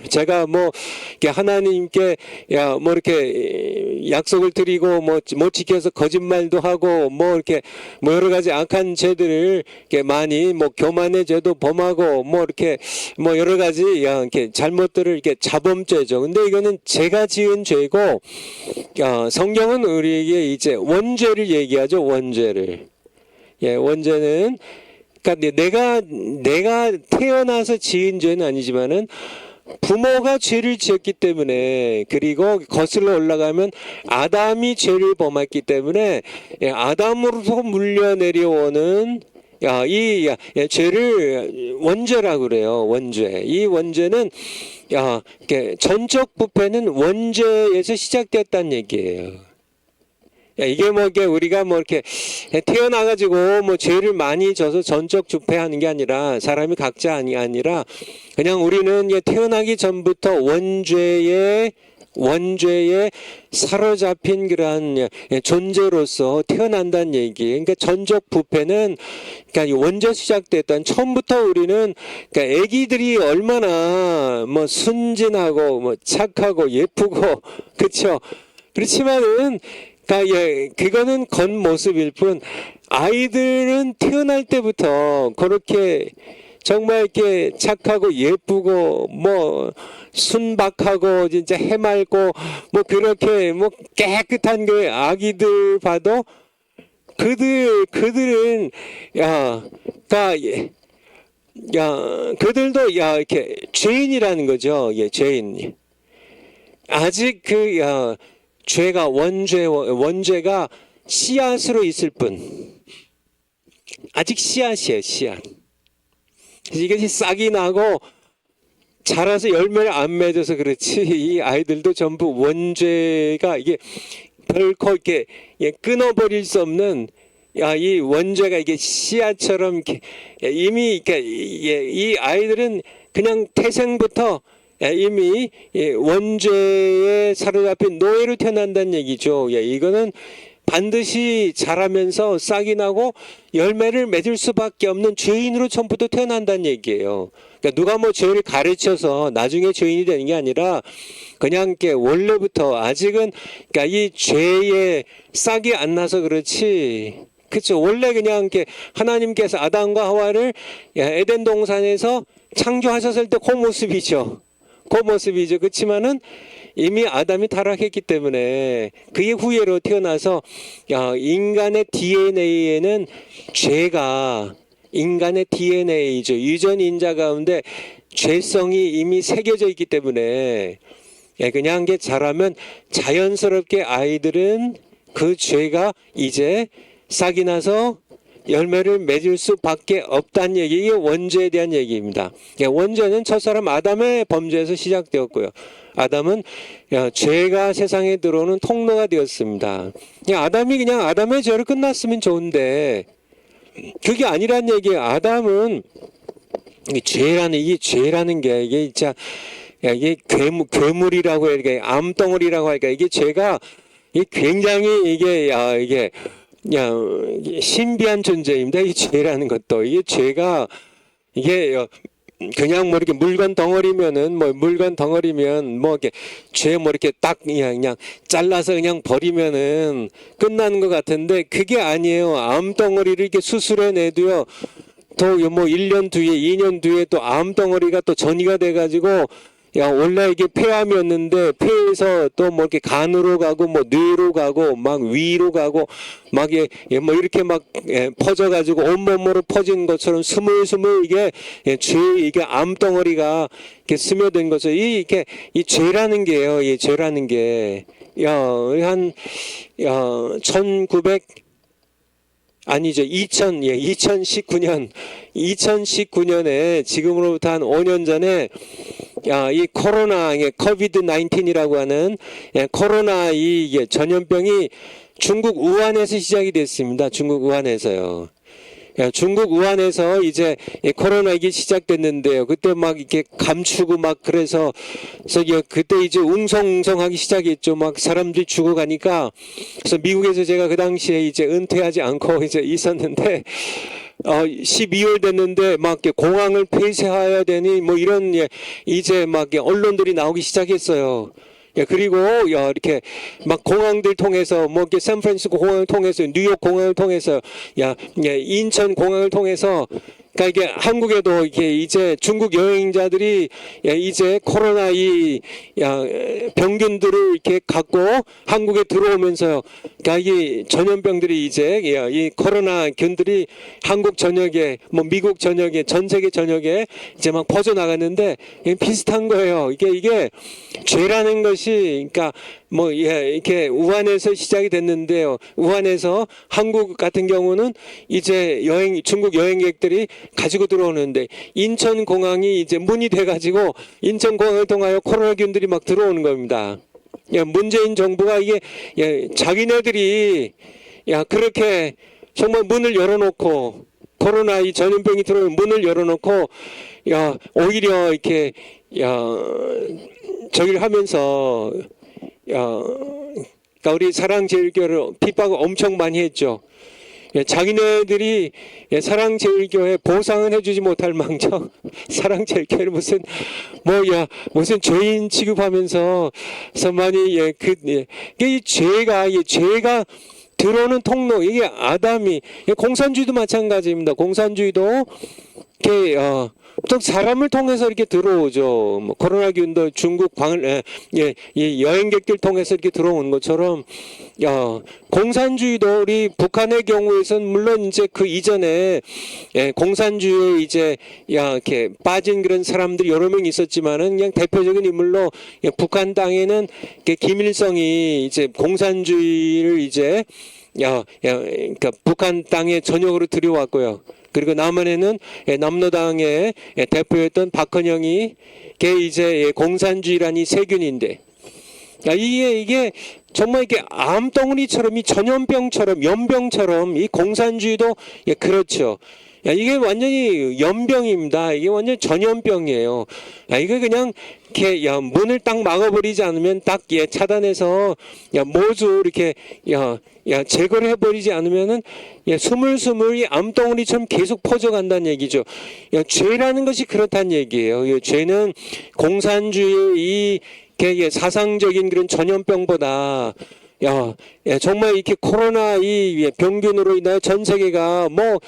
A: 제가 이렇게 하나님께, 이렇게 약속을 드리고, 못 지켜서 거짓말도 하고, 이렇게, 여러 가지 악한 죄들을 이렇게 많이, 교만의 죄도 범하고, 이렇게, 여러 가지, 이렇게 잘못들을 이렇게 자범죄죠. 근데 이거는 제가 지은 죄고, 성경은 우리에게 이제 원죄를 얘기하죠, 원죄를. 원죄는, 그러니까 내가 태어나서 지은 죄는 아니지만은 부모가 죄를 지었기 때문에, 그리고 거슬러 올라가면 아담이 죄를 범했기 때문에 아담으로부터 물려 내려오는 이 죄를 원죄라고 그래요. 원죄. 이 원죄는 전적 부패는 원죄에서 시작됐다는 얘기예요. 이게 우리가 이렇게 태어나가지고 죄를 많이 져서 전적 부패하는 게 아니라 사람이 각자 아니라 그냥 우리는 태어나기 전부터 원죄에 사로잡힌 그러한 존재로서 태어난다는 얘기. 그러니까 전적 부패는 그러니까 원죄 시작됐던 처음부터 우리는 그러니까 아기들이 얼마나 순진하고 착하고 예쁘고 그렇죠. 그렇지만은 그거는 겉모습일 뿐 아이들은 태어날 때부터 그렇게 정말 이렇게 착하고 예쁘고 순박하고 진짜 해맑고 그렇게 깨끗한 그 아기들 봐도 그들은 그들도 이렇게 죄인이라는 거죠. 죄인. 아직 죄가 원죄가 씨앗으로 있을 뿐. 아직 씨앗이에요, 씨앗. 이것이 싹이 나고 자라서 열매를 안 맺어서 그렇지, 이 아이들도 전부 원죄가 이게 결코 이렇게 끊어버릴 수 없는 이 원죄가 이게 씨앗처럼 이렇게 이미 이 아이들은 그냥 태생부터 이미 원죄에 사로잡힌 노예로 태어난다는 얘기죠. 이거는 반드시 자라면서 싹이 나고 열매를 맺을 수밖에 없는 죄인으로 처음부터 태어난다는 얘기예요. 그러니까 누가 죄를 가르쳐서 나중에 죄인이 되는 게 아니라 그냥 이렇게 원래부터 아직은 그러니까 이 죄에 싹이 안 나서 그렇지. 그렇죠. 원래 그냥 이렇게 하나님께서 아담과 하와를 에덴 동산에서 창조하셨을 때 그 모습이죠. 그 모습이죠. 그렇지만은 이미 아담이 타락했기 때문에 그의 후예로 태어나서 인간의 DNA에는 죄가 인간의 DNA죠. 유전 인자 가운데 죄성이 이미 새겨져 있기 때문에 그냥 게 자라면 자연스럽게 아이들은 그 죄가 이제 싹이 나서 열매를 맺을 수밖에 없다는 얘기. 이게 원죄에 대한 얘기입니다. 원죄는 첫사람 아담의 범죄에서 시작되었고요. 아담은 죄가 세상에 들어오는 통로가 되었습니다. 아담이 그냥 아담의 죄로 끝났으면 좋은데 그게 아니란 얘기예요. 아담은 이게 죄라는 게 이게 진짜 이게 괴물이라고 해야 되까 암덩어리라고 할까 이게 죄가 굉장히 이게 신비한 존재입니다. 이 죄라는 것도 이게 죄가 이게 그냥 뭐 이렇게 물건 덩어리면은 이렇게 죄 이렇게 딱 그냥 잘라서 그냥 버리면은 끝나는 것 같은데 그게 아니에요. 암덩어리를 이렇게 수술해내도요. 또 뭐 1년 뒤에 2년 뒤에 또 암덩어리가 또 전이가 돼가지고 원래 이게 폐암이었는데 폐에서 또 뭐 이렇게 간으로 가고 뭐 뇌로 가고 막 위로 가고 막 뭐 이렇게 막 퍼져가지고 온몸으로 퍼진 것처럼 스물스물 이게 암덩어리가 이렇게 스며든 거죠. 이게 이 죄라는 게요. 이 죄라는 게 한 2019년에 지금으로부터 한 5년 전에 이 코로나, 코비드 19이라고 하는 코로나 이 전염병이 중국 우한에서 시작이 됐습니다. 중국 우한에서요. 중국 우한에서 이제 코로나 이게 시작됐는데요. 그때 막 이렇게 감추고 막 그래서 그때 이제 웅성웅성하기 시작했죠. 막 사람들이 죽어가니까 그래서 미국에서 제가 그 당시에 이제 은퇴하지 않고 이제 있었는데 12월 됐는데 막 공항을 폐쇄해야 되니 뭐 이런 이제 막 언론들이 나오기 시작했어요. 그리고 이렇게 막 공항들 통해서 뭐 이렇게 샌프란시스코 공항을 통해서 뉴욕 공항을 통해서 인천 공항을 통해서 그러니까 이게 한국에도 이게 이제 중국 여행자들이 이제 코로나 이 병균들을 이렇게 갖고 한국에 들어오면서요. 그러니까 이 전염병들이 이제 이 코로나 균들이 한국 전역에 뭐 미국 전역에 전 세계 전역에 이제 막 퍼져 나갔는데 비슷한 거예요. 이게 죄라는 것이 그러니까 뭐 이렇게 우한에서 시작이 됐는데요. 우한에서 한국 같은 경우는 이제 중국 여행객들이 가지고 들어오는데 인천공항이 이제 문이 돼가지고 인천공항을 통하여 코로나균들이 막 들어오는 겁니다. 문재인 정부가 이게 자기네들이 그렇게 정말 문을 열어놓고 코로나 이 전염병이 들어오는 문을 열어놓고 오히려 이렇게 저기를 하면서 그러니까 우리 사랑제일교회를 핍박을 엄청 많이 했죠. 자기네들이 사랑제일교회 보상은 해주지 못할 망정 사랑제일교회를 무슨 죄인 취급하면서 많이 이 죄가 들어오는 통로 이게 아담이 공산주의도 마찬가지입니다. 공산주의도 이렇게 또 사람을 통해서 이렇게 들어오죠. 뭐 코로나균도 중국 여행객들 통해서 이렇게 들어오는 것처럼 공산주의도 우리 북한의 경우에서는 물론 이제 그 이전에 공산주의에 이제 이렇게 빠진 그런 사람들이 여러 명 있었지만은 그냥 대표적인 인물로 북한 땅에는 김일성이 이제 공산주의를 이제 그러니까 북한 땅에 전역으로 들여왔고요. 그리고 남한에는 남로당의 대표였던 박헌영이 이제 공산주의라니 세균인데 이게 정말 이게 암덩어리처럼 이 전염병처럼 연병처럼 이 공산주의도 그렇죠. 이게 완전히 연병입니다. 이게 완전 전염병이에요. 이게 그냥 이렇게 문을 딱 막아버리지 않으면 딱 차단해서 모두 이렇게 제거를 해버리지 않으면은 스물스물 이 암덩어리처럼 계속 퍼져간다는 얘기죠. 죄라는 것이 그렇다는 얘기예요. 죄는 공산주의의 이 사상적인 그런 전염병보다 정말 이렇게 코로나 이 병균으로 인하여 전 세계가 뭐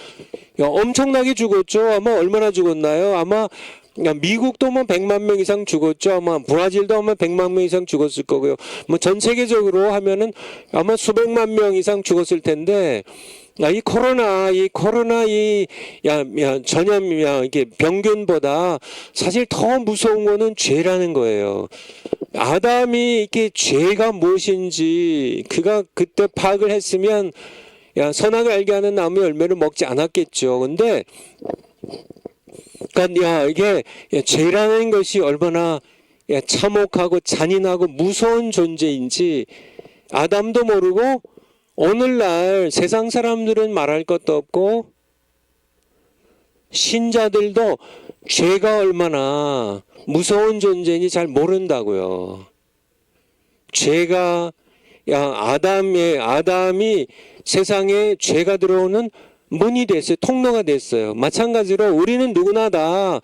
A: 엄청나게 죽었죠. 아마 얼마나 죽었나요? 아마 미국도 뭐 100만 명 이상 죽었죠. 아마 브라질도 아마 100만 명 이상 죽었을 거고요. 뭐 전 세계적으로 하면은 아마 수백만 명 이상 죽었을 텐데, 이 코로나, 전염, 이게 병균보다 사실 더 무서운 거는 죄라는 거예요. 아담이 이렇게 죄가 무엇인지 그가 그때 파악을 했으면 선악을 알게 하는 나무의 열매를 먹지 않았겠죠. 근데 그러니까 이게 죄라는 것이 얼마나 참혹하고 잔인하고 무서운 존재인지 아담도 모르고 오늘날 세상 사람들은 말할 것도 없고 신자들도 죄가 얼마나 무서운 존재인지 잘 모른다고요. 죄가 아담이 세상에 죄가 들어오는 문이 됐어요. 통로가 됐어요. 마찬가지로 우리는 누구나 다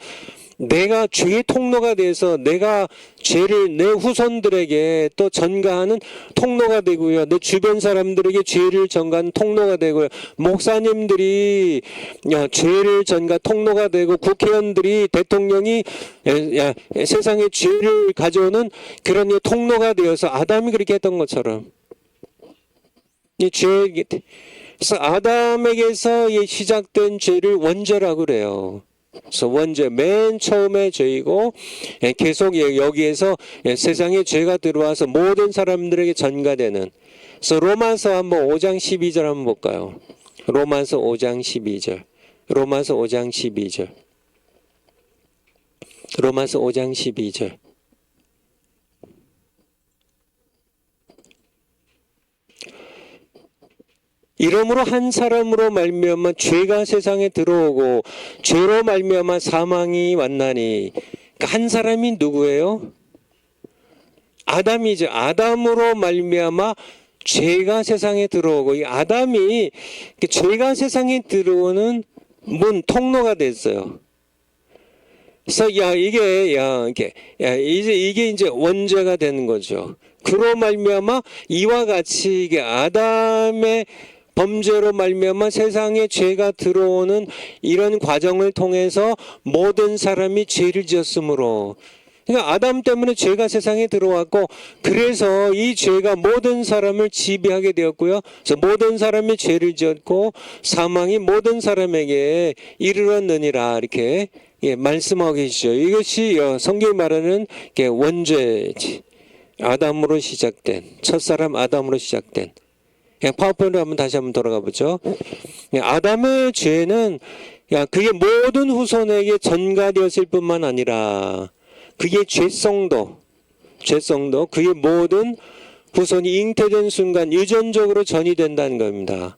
A: 내가 죄의 통로가 돼서 내가 죄를 내 후손들에게 또 전가하는 통로가 되고요. 내 주변 사람들에게 죄를 전가하는 통로가 되고요. 목사님들이 죄를 전가 통로가 되고 국회의원들이 대통령이 세상에 죄를 가져오는 그런 통로가 되어서 아담이 그렇게 했던 것처럼 이 죄 그래서 아담에게서 시작된 죄를 원죄라고 그래요. 그래서 원죄, 맨 처음에 죄이고 계속 여기에서 세상에 죄가 들어와서 모든 사람들에게 전가되는. 그래서 로마서 한번 5장 12절 한번 볼까요? 로마서 5장 12절. 로마서 5장 12절. 로마서 5장 12절. 이러므로 한 사람으로 말미암아 죄가 세상에 들어오고 죄로 말미암아 사망이 왔나니. 그러니까 한 사람이 누구예요? 아담이죠. 아담으로 말미암아 죄가 세상에 들어오고 이 아담이 죄가 세상에 들어오는 통로가 됐어요. 그래서 이게 이제 원죄가 되는 거죠. 그로 말미암아 이와 같이 이게 아담의 범죄로 말미암아 세상에 죄가 들어오는 이런 과정을 통해서 모든 사람이 죄를 지었으므로, 그러니까 아담 때문에 죄가 세상에 들어왔고 그래서 이 죄가 모든 사람을 지배하게 되었고요. 그래서 모든 사람이 죄를 지었고 사망이 모든 사람에게 이르렀느니라 이렇게 말씀하고 계시죠. 이것이 성경이 말하는 원죄, 아담으로 시작된, 첫사람 아담으로 시작된. 파워포인트 한번 다시 한번 돌아가 보죠. 아담의 죄는 그게 모든 후손에게 전가되었을 뿐만 아니라 그게 죄성도 그게 모든 후손이 잉태된 순간 유전적으로 전이 된다는 겁니다.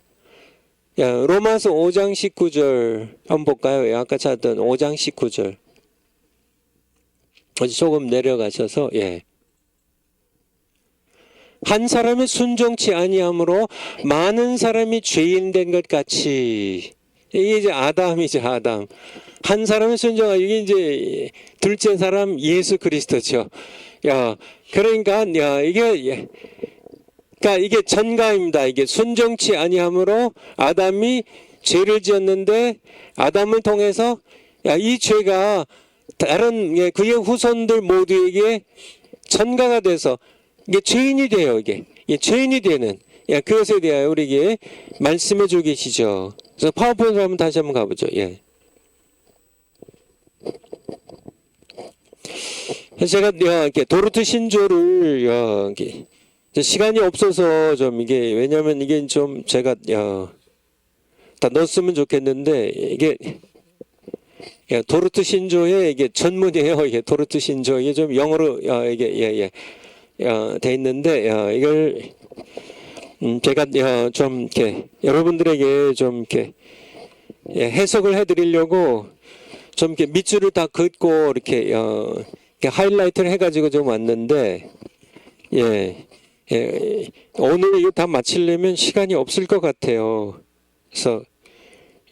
A: 로마서 5장 19절 한번 볼까요? 아까 찾던 5장 19절. 조금 내려가셔서 한 사람의 순종치 아니함으로 많은 사람이 죄인 된 것 같이. 이게 이제 아담이죠, 아담. 한 사람의 순종하고 이게 이제 둘째 사람 예수 그리스도죠. 그러니까 이게 전가입니다. 이게 순종치 아니함으로 아담이 죄를 지었는데 아담을 통해서 이 죄가 다른 그의 후손들 모두에게 전가가 돼서 이게 죄인이 돼요. 이게 죄인이 되는 그것에 대하여 우리에게 말씀해 주고 계시죠. 그래서 파워포인트 한번 다시 한번 가보죠. 제가 이렇게 도르트 신조를 시간이 없어서 좀 이게 왜냐하면 이게 좀 제가 다 넣었으면 좋겠는데 이게 도르트 신조의 이게 전문이에요. 이게 도르트 신조 이게 좀 영어로 이게 돼 있는데 이걸 제가 좀 이렇게 여러분들에게 좀 이렇게 해석을 해드리려고 좀 이렇게 밑줄을 다 긋고 이렇게 하이라이트를 해가지고 좀 왔는데 오늘 이거 다 마치려면 시간이 없을 것 같아요. 그래서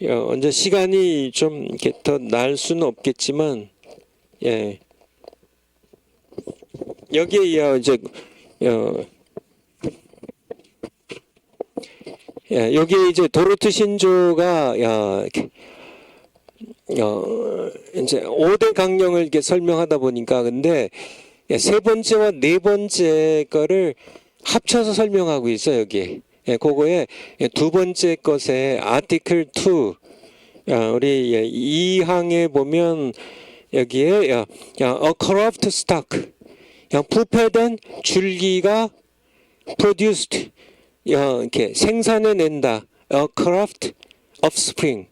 A: 언제 시간이 좀 이렇게 더 날 수는 없겠지만 여기에 이제 여기 이제 도로트 신조가 이제 5대 강령을 이렇게 설명하다 보니까 근데 세 번째와 네 번째 거를 합쳐서 설명하고 있어요, 여기. 그거에 두 번째 것에 아티클 2, 우리 2항에 보면 여기에 a corrupt stock, 부패된 줄기가 produced, 이렇게 생산해낸다. a corrupt offspring,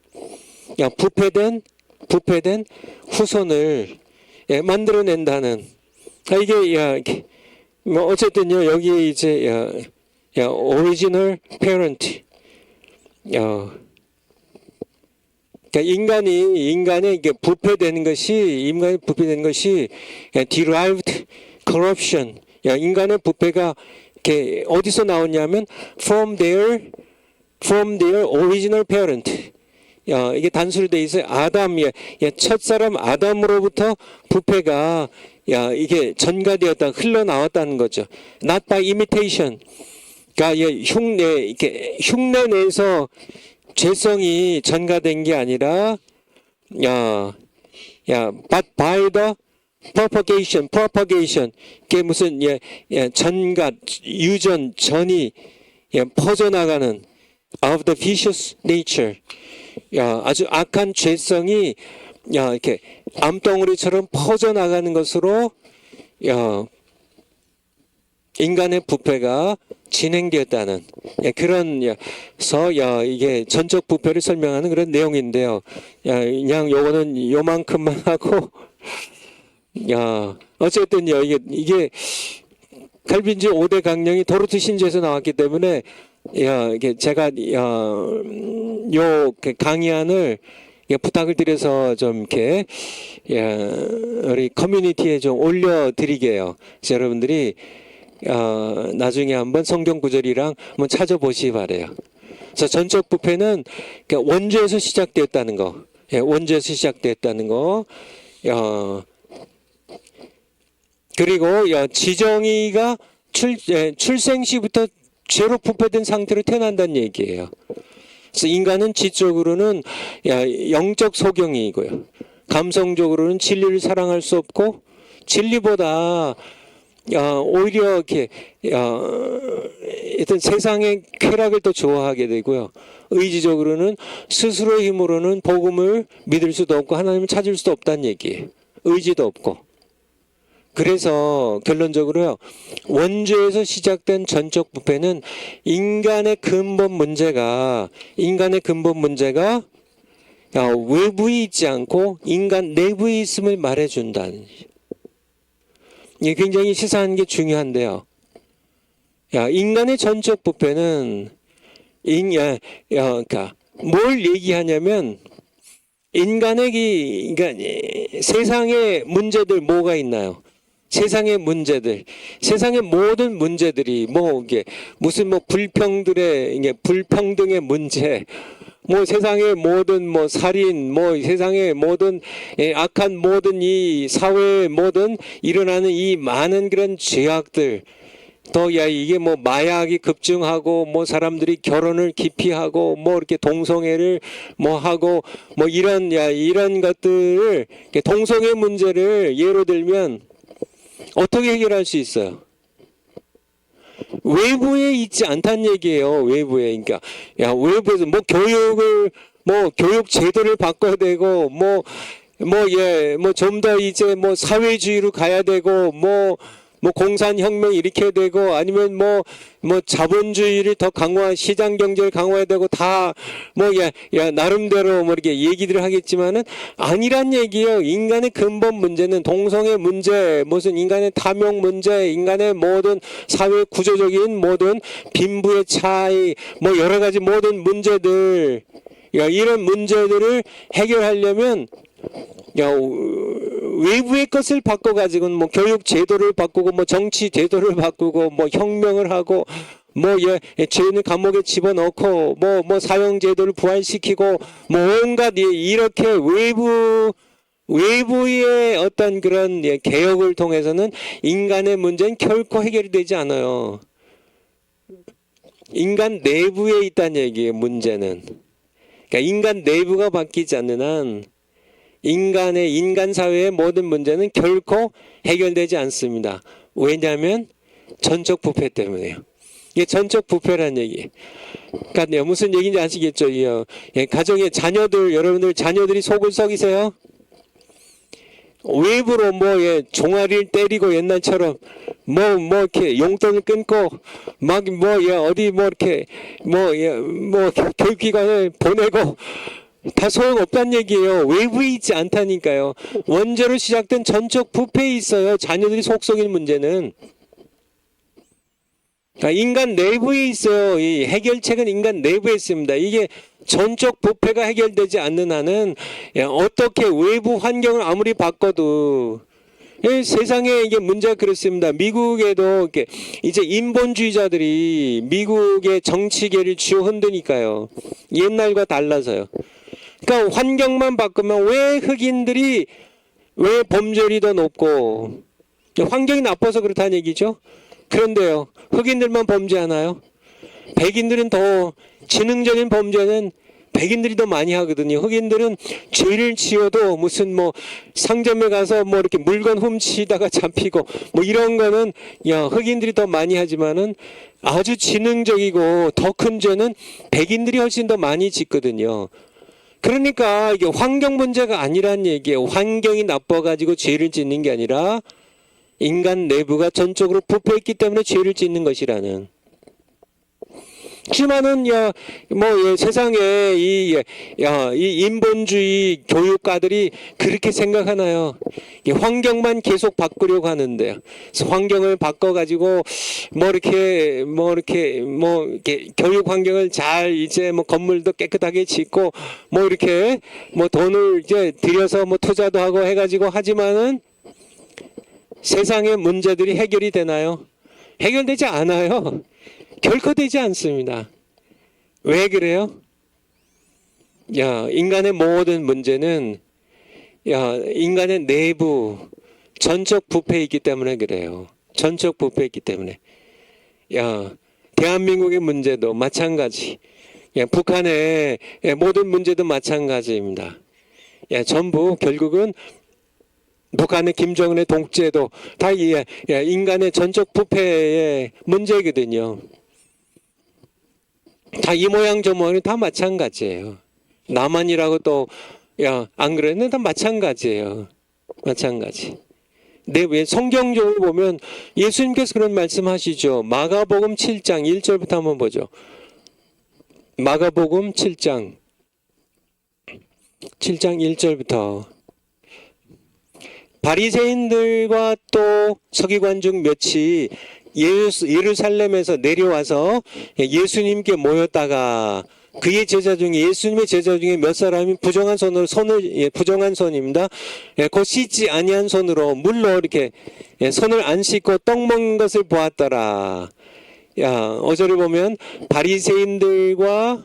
A: 부패된 후손을 만들어낸다는. 이게 뭐 어쨌든요, 여기에 이제 original parent, 그러니까 인간의 이게 부패되는 것이 derived corruption, 인간의 부패가 이렇게 어디서 나오냐면 from their original parent. 이게 단수로 돼 있어요. 첫사람 아담으로부터 부패가 이게 전가되었다, 흘러나왔다는 거죠. Not by imitation. 그러니까 흉내 내서 죄성이 전가된 게 아니라 but by the propagation. 이게 무슨 전가, 유전, 전이 퍼져나가는 of the vicious nature. 아주 악한 죄성이 이렇게 암덩어리처럼 퍼져나가는 것으로 인간의 부패가 진행되었다는 그런서 이게 전적 부패를 설명하는 그런 내용인데요. 그냥 요거는 요만큼만 하고 어쨌든요, 이게 칼빈주의 5대 강령이 도르트 신조에서 나왔기 때문에 이게 제가 요 강의안을 부탁을 드려서 좀 이렇게 우리 커뮤니티에 좀 올려드리게요. 그래서 여러분들이 나중에 한번 성경 구절이랑 한번 찾아보시기 바래요. 그래서 전적 부패는 원죄에서 시작되었다는 거, 원죄에서 시작되었다는 거. 그리고 지정이가 출생 시부터 죄로 부패된 상태로 태어난다는 얘기예요. 그래서 인간은 지적으로는 영적 소경이고요. 감성적으로는 진리를 사랑할 수 없고, 진리보다 오히려 이렇게 어떤 세상의 쾌락을 더 좋아하게 되고요. 의지적으로는 스스로의 힘으로는 복음을 믿을 수도 없고 하나님을 찾을 수도 없다는 얘기예요. 의지도 없고. 그래서 결론적으로요, 원죄에서 시작된 전적 부패는 인간의 근본 문제가 외부에 있지 않고 인간 내부에 있음을 말해준다는. 이게 굉장히 시사하는 게 중요한데요. 인간의 전적 부패는 그러니까 뭘 얘기하냐면 그러니까 세상의 문제들 뭐가 있나요? 세상의 모든 문제들이 무슨 불평등의 문제, 세상의 모든 살인, 세상의 모든 악한 모든 이 사회의 모든 일어나는 이 많은 그런 죄악들, 또 이게 마약이 급증하고 사람들이 결혼을 기피하고 이렇게 동성애를 하고 이런 것들을, 동성애 문제를 예로 들면 어떻게 해결할 수 있어요? 외부에 있지 않다는 얘기예요. 외부에. 그러니까 외부에서 교육 제도를 바꿔야 되고 좀 더 이제 사회주의로 가야 되고 공산혁명 일으켜야 되고, 아니면 자본주의를 더 시장 경제를 강화해야 되고, 다 나름대로 이렇게 얘기들을 하겠지만은 아니란 얘기예요. 인간의 근본 문제는 동성애 문제, 무슨 인간의 탐욕 문제, 인간의 모든 사회 구조적인 모든 빈부의 차이, 여러 가지 모든 문제들, 이런 문제들을 해결하려면 외부의 것을 바꿔가지고는 교육 제도를 바꾸고 정치 제도를 바꾸고 혁명을 하고 죄는 감옥에 집어넣고 사형 제도를 부활시키고 온갖 이렇게 외부의 어떤 그런 개혁을 통해서는 인간의 문제는 결코 해결이 되지 않아요. 인간 내부에 있다는 얘기예요. 문제는. 그러니까 인간 내부가 바뀌지 않는 한 인간 사회의 모든 문제는 결코 해결되지 않습니다. 왜냐하면 전적 부패 때문에요. 이게 전적 부패란 얘기. 그러니까 무슨 얘기인지 아시겠죠? 가정의 자녀들, 여러분들 자녀들이 속을 썩이세요? 외부로 종아리를 때리고 옛날처럼 이렇게 용돈을 끊고 어디 이렇게 교육기관을 보내고 다 소용없다는 얘기예요. 외부에 있지 않다니까요. 원죄로 시작된 전적 부패에 있어요. 자녀들이 속 썩일 문제는. 인간 내부에 있어요. 이 해결책은 인간 내부에 있습니다. 이게 전적 부패가 해결되지 않는 한은 어떻게 외부 환경을 아무리 바꿔도 세상에 이게 문제가 그렇습니다. 미국에도 이제 인본주의자들이 미국의 정치계를 쥐어 흔드니까요. 옛날과 달라서요. 그러니까 환경만 바꾸면 왜 흑인들이 왜 범죄율이 더 높고 환경이 나빠서 그렇다는 얘기죠. 그런데요, 흑인들만 범죄하나요? 백인들은 더 지능적인 범죄는 백인들이 더 많이 하거든요. 흑인들은 죄를 지어도 무슨 상점에 가서 이렇게 물건 훔치다가 잡히고 이런 거는 흑인들이 더 많이 하지만은 아주 지능적이고 더 큰 죄는 백인들이 훨씬 더 많이 짓거든요. 그러니까 이게 환경 문제가 아니란 얘기예요. 환경이 나빠가지고 죄를 짓는 게 아니라 인간 내부가 전적으로 부패했기 때문에 죄를 짓는 것이라는. 하지만은 세상에 이 인본주의 교육가들이 그렇게 생각하나요? 환경만 계속 바꾸려고 하는데요. 그래서 환경을 바꿔가지고 이렇게 교육 환경을 잘 이제 건물도 깨끗하게 짓고 이렇게 돈을 이제 들여서 투자도 하고 해가지고 하지만은 세상의 문제들이 해결이 되나요? 해결되지 않아요. 결코 되지 않습니다. 왜 그래요? 인간의 모든 문제는 인간의 내부 전적 부패이기 때문에 그래요. 전적 부패이기 때문에. 대한민국의 문제도 마찬가지. 북한의 모든 문제도 마찬가지입니다. 전부 결국은 북한의 김정은의 독재도 다 인간의 전적 부패의 문제거든요. 다 이 모양 저 모양이 다 마찬가지예요. 나만이라고 또 안 그랬는데 다 마찬가지예요. 마찬가지. 왜 성경적으로 보면 예수님께서 그런 말씀하시죠. 마가복음 7장 1절부터 한번 보죠. 마가복음 7장 1절부터 바리새인들과 또 서기관 중 몇이 예루살렘에서 내려와서 예수님께 모였다가 그의 제자 중에 예수님의 제자 중에 몇 사람이 부정한 손입니다. 곧 씻지 아니한 손으로 물로 이렇게 손을 안 씻고 떡 먹는 것을 보았더라. 5절을 보면 바리새인들과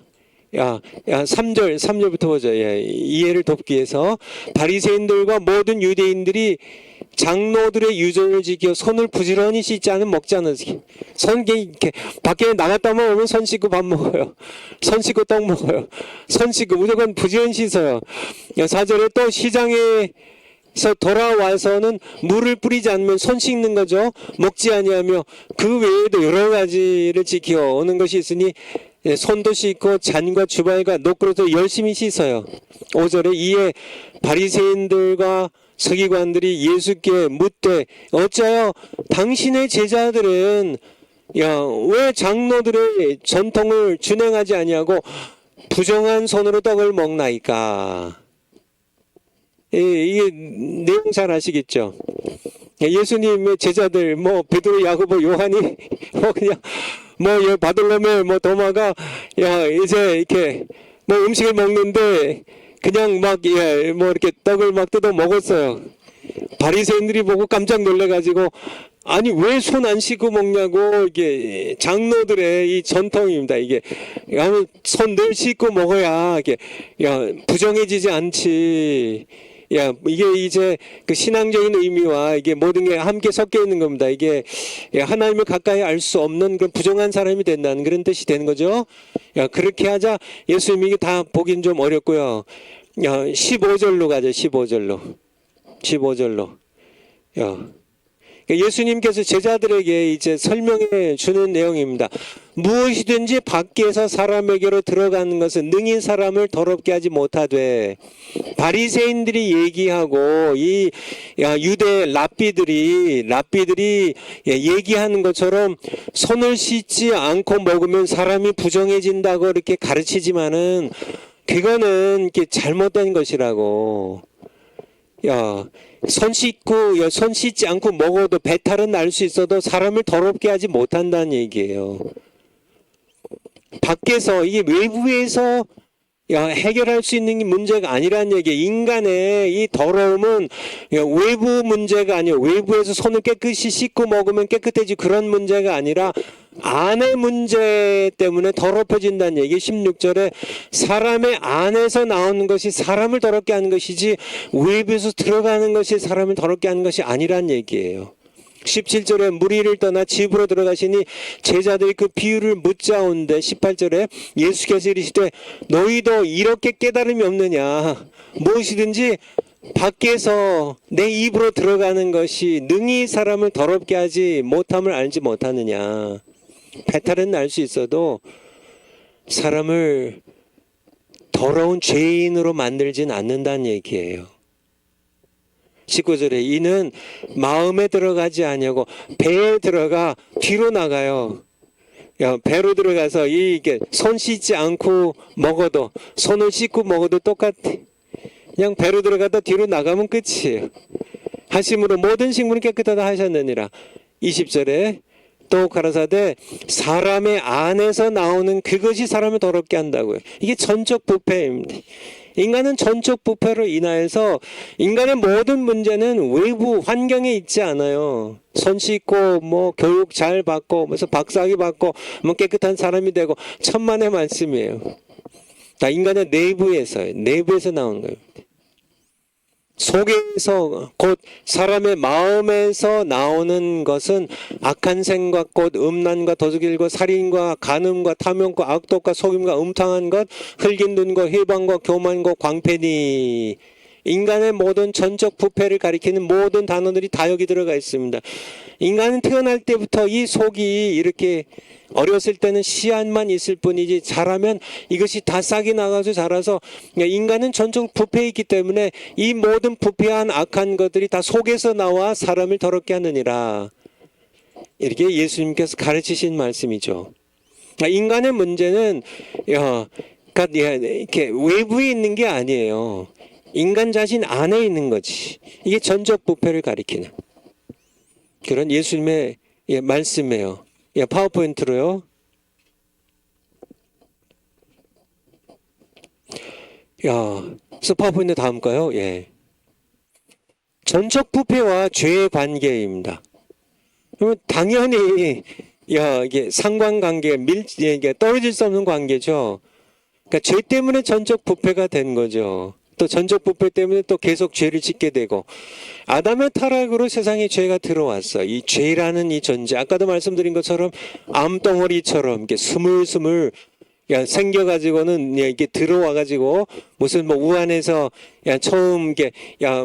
A: 3절부터 보죠. 이해를 돕기 위해서 바리새인들과 모든 유대인들이 장로들의 유전을 지켜 손을 부지런히 씻지 않으면 먹지 않으시. 이렇게 밖에 나갔다만 오면 손 씻고 밥 먹어요. 손 씻고 떡 먹어요. 손 씻고 무조건 부지런히 씻어요. 4절에 또 시장에서 돌아와서는 물을 뿌리지 않으면 손 씻는 거죠. 먹지 아니하며 그 외에도 여러 가지를 지켜오는 것이 있으니 손도 씻고 잔과 주발과 노그릇도 열심히 씻어요. 5절에 이에 바리새인들과 서기관들이 예수께 묻되 어찌하여 당신의 제자들은 왜 장로들의 전통을 준행하지 아니하고 부정한 손으로 떡을 먹나이까? 이게 내용 잘 아시겠죠? 예수님의 제자들 베드로, 야고보, 요한이 그냥 바돌로메, 도마가 이제 이렇게 음식을 먹는데 그냥 이렇게 떡을 뜯어 먹었어요. 바리새인들이 보고 깜짝 놀래가지고 아니 왜 손 안 씻고 먹냐고. 이게 장로들의 이 전통입니다. 이게 손 늘 씻고 먹어야 이게 부정해지지 않지. 이게 이제 그 신앙적인 의미와 이게 모든 게 함께 섞여 있는 겁니다. 이게 하나님을 가까이 알 수 없는 그런 부정한 사람이 된다는 그런 뜻이 되는 거죠. 그렇게 하자 예수님이 이게 다 보긴 좀 어렵고요. 15절로 가죠. 15절로. 예수님께서 제자들에게 이제 설명해 주는 내용입니다. 무엇이든지 밖에서 사람에게로 들어가는 것은 능히 사람을 더럽게 하지 못하되, 바리새인들이 얘기하고 이 유대 랍비들이 얘기하는 것처럼 손을 씻지 않고 먹으면 사람이 부정해진다고 이렇게 가르치지만은 그거는 이렇게 잘못된 것이라고. 손 씻지 않고 먹어도 배탈은 날 수 있어도 사람을 더럽게 하지 못한다는 얘기예요. 밖에서, 이게 외부에서 해결할 수 있는 문제가 아니라는 얘기예요. 인간의 이 더러움은 외부 문제가 아니에요. 외부에서 손을 깨끗이 씻고 먹으면 깨끗해지, 그런 문제가 아니라 안의 문제 때문에 더럽혀진다는 얘기. 16절에 사람의 안에서 나오는 것이 사람을 더럽게 하는 것이지 외부에서 들어가는 것이 사람을 더럽게 하는 것이 아니란 얘기예요. 17절에 무리를 떠나 집으로 들어가시니 제자들이 그 비유를 묻자온데, 18절에 예수께서 이르시되 너희도 이렇게 깨달음이 없느냐. 무엇이든지 밖에서 내 입으로 들어가는 것이 능히 사람을 더럽게 하지 못함을 알지 못하느냐. 배탈은 날 수 있어도 사람을 더러운 죄인으로 만들진 않는다는 얘기예요. 19절에 이는 마음에 들어가지 아니하고 배에 들어가 뒤로 나가요. 배로 들어가서 이게 손 씻지 않고 먹어도, 손을 씻고 먹어도 똑같아. 그냥 배로 들어가다 뒤로 나가면 끝이에요. 하심으로 모든 식물은 깨끗하다 하셨느니라. 20절에 또 가라사대 사람의 안에서 나오는 그것이 사람을 더럽게 한다고요. 이게 전적 부패입니다. 인간은 전적 부패로 인하여서 인간의 모든 문제는 외부 환경에 있지 않아요. 손 씻고 교육 잘 받고 박사학위 받고 깨끗한 사람이 되고 천만의 말씀이에요. 다 인간의 내부에서 나오는 거예요. 속에서, 곧 사람의 마음에서 나오는 것은 악한 생각, 곧 음란과 도둑일과 살인과 간음과 탐욕과 악독과 속임과 음탕한 것, 흘긴 눈과 회방과 교만과 광패니. 인간의 모든 전적 부패를 가리키는 모든 단어들이 다 여기 들어가 있습니다. 인간은 태어날 때부터 이 속이 이렇게 어렸을 때는 씨앗만 있을 뿐이지 자라면 이것이 다 싹이 나가서 자라서, 인간은 전적 부패에 있기 때문에 이 모든 부패한 악한 것들이 다 속에서 나와 사람을 더럽게 하느니라. 이렇게 예수님께서 가르치신 말씀이죠. 인간의 문제는 이렇게 외부에 있는 게 아니에요. 인간 자신 안에 있는 거지. 이게 전적 부패를 가리키는 그런 예수님의 말씀이에요. 파워포인트로요. 파워포인트 다음 거요. 전적 부패와 죄의 관계입니다. 그러면 당연히 이게 상관관계, 이게 떨어질 수 없는 관계죠. 그러니까 죄 때문에 전적 부패가 된 거죠. 또 전적 부패 때문에 또 계속 죄를 짓게 되고, 아담의 타락으로 세상에 죄가 들어왔어. 이 죄라는 이 존재, 아까도 말씀드린 것처럼 암덩어리처럼 이렇게 스물스물 생겨가지고는 이게 들어와가지고 무슨 우한에서 처음 이게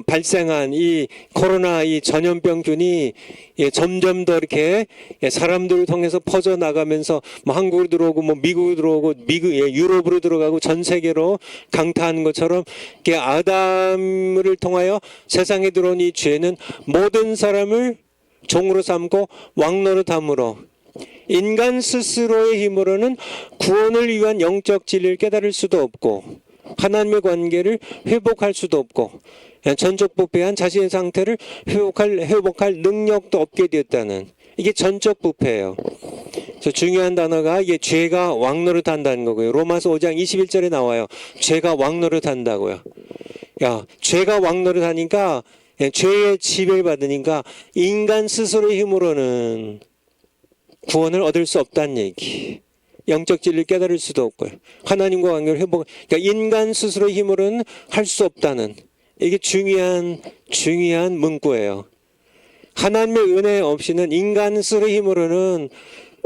A: 발생한 이 코로나 이 전염병균이 점점 더 이렇게 사람들을 통해서 퍼져 나가면서 한국으로 들어오고 미국으로 들어오고 유럽으로 들어가고 전 세계로 강타하는 것처럼 이게 아담을 통하여 세상에 들어온 이 죄는 모든 사람을 종으로 삼고 왕노릇함으로 인간 스스로의 힘으로는 구원을 위한 영적 진리를 깨달을 수도 없고 하나님의 관계를 회복할 수도 없고 전적 부패한 자신의 상태를 회복할 능력도 없게 되었다는, 이게 전적 부패예요. 그래서 중요한 단어가 이게 죄가 왕노릇한다는 거고요. 로마서 5장 21절에 나와요. 죄가 왕노릇한다고요. 죄가 왕노릇하니까, 죄의 지배를 받으니까 인간 스스로의 힘으로는 구원을 얻을 수 없다는 얘기. 영적 진리를 깨달을 수도 없고요. 하나님과 관계를 그러니까 인간 스스로의 힘으로는 할 수 없다는, 이게 중요한 문구예요. 하나님의 은혜 없이는 인간 스스로의 힘으로는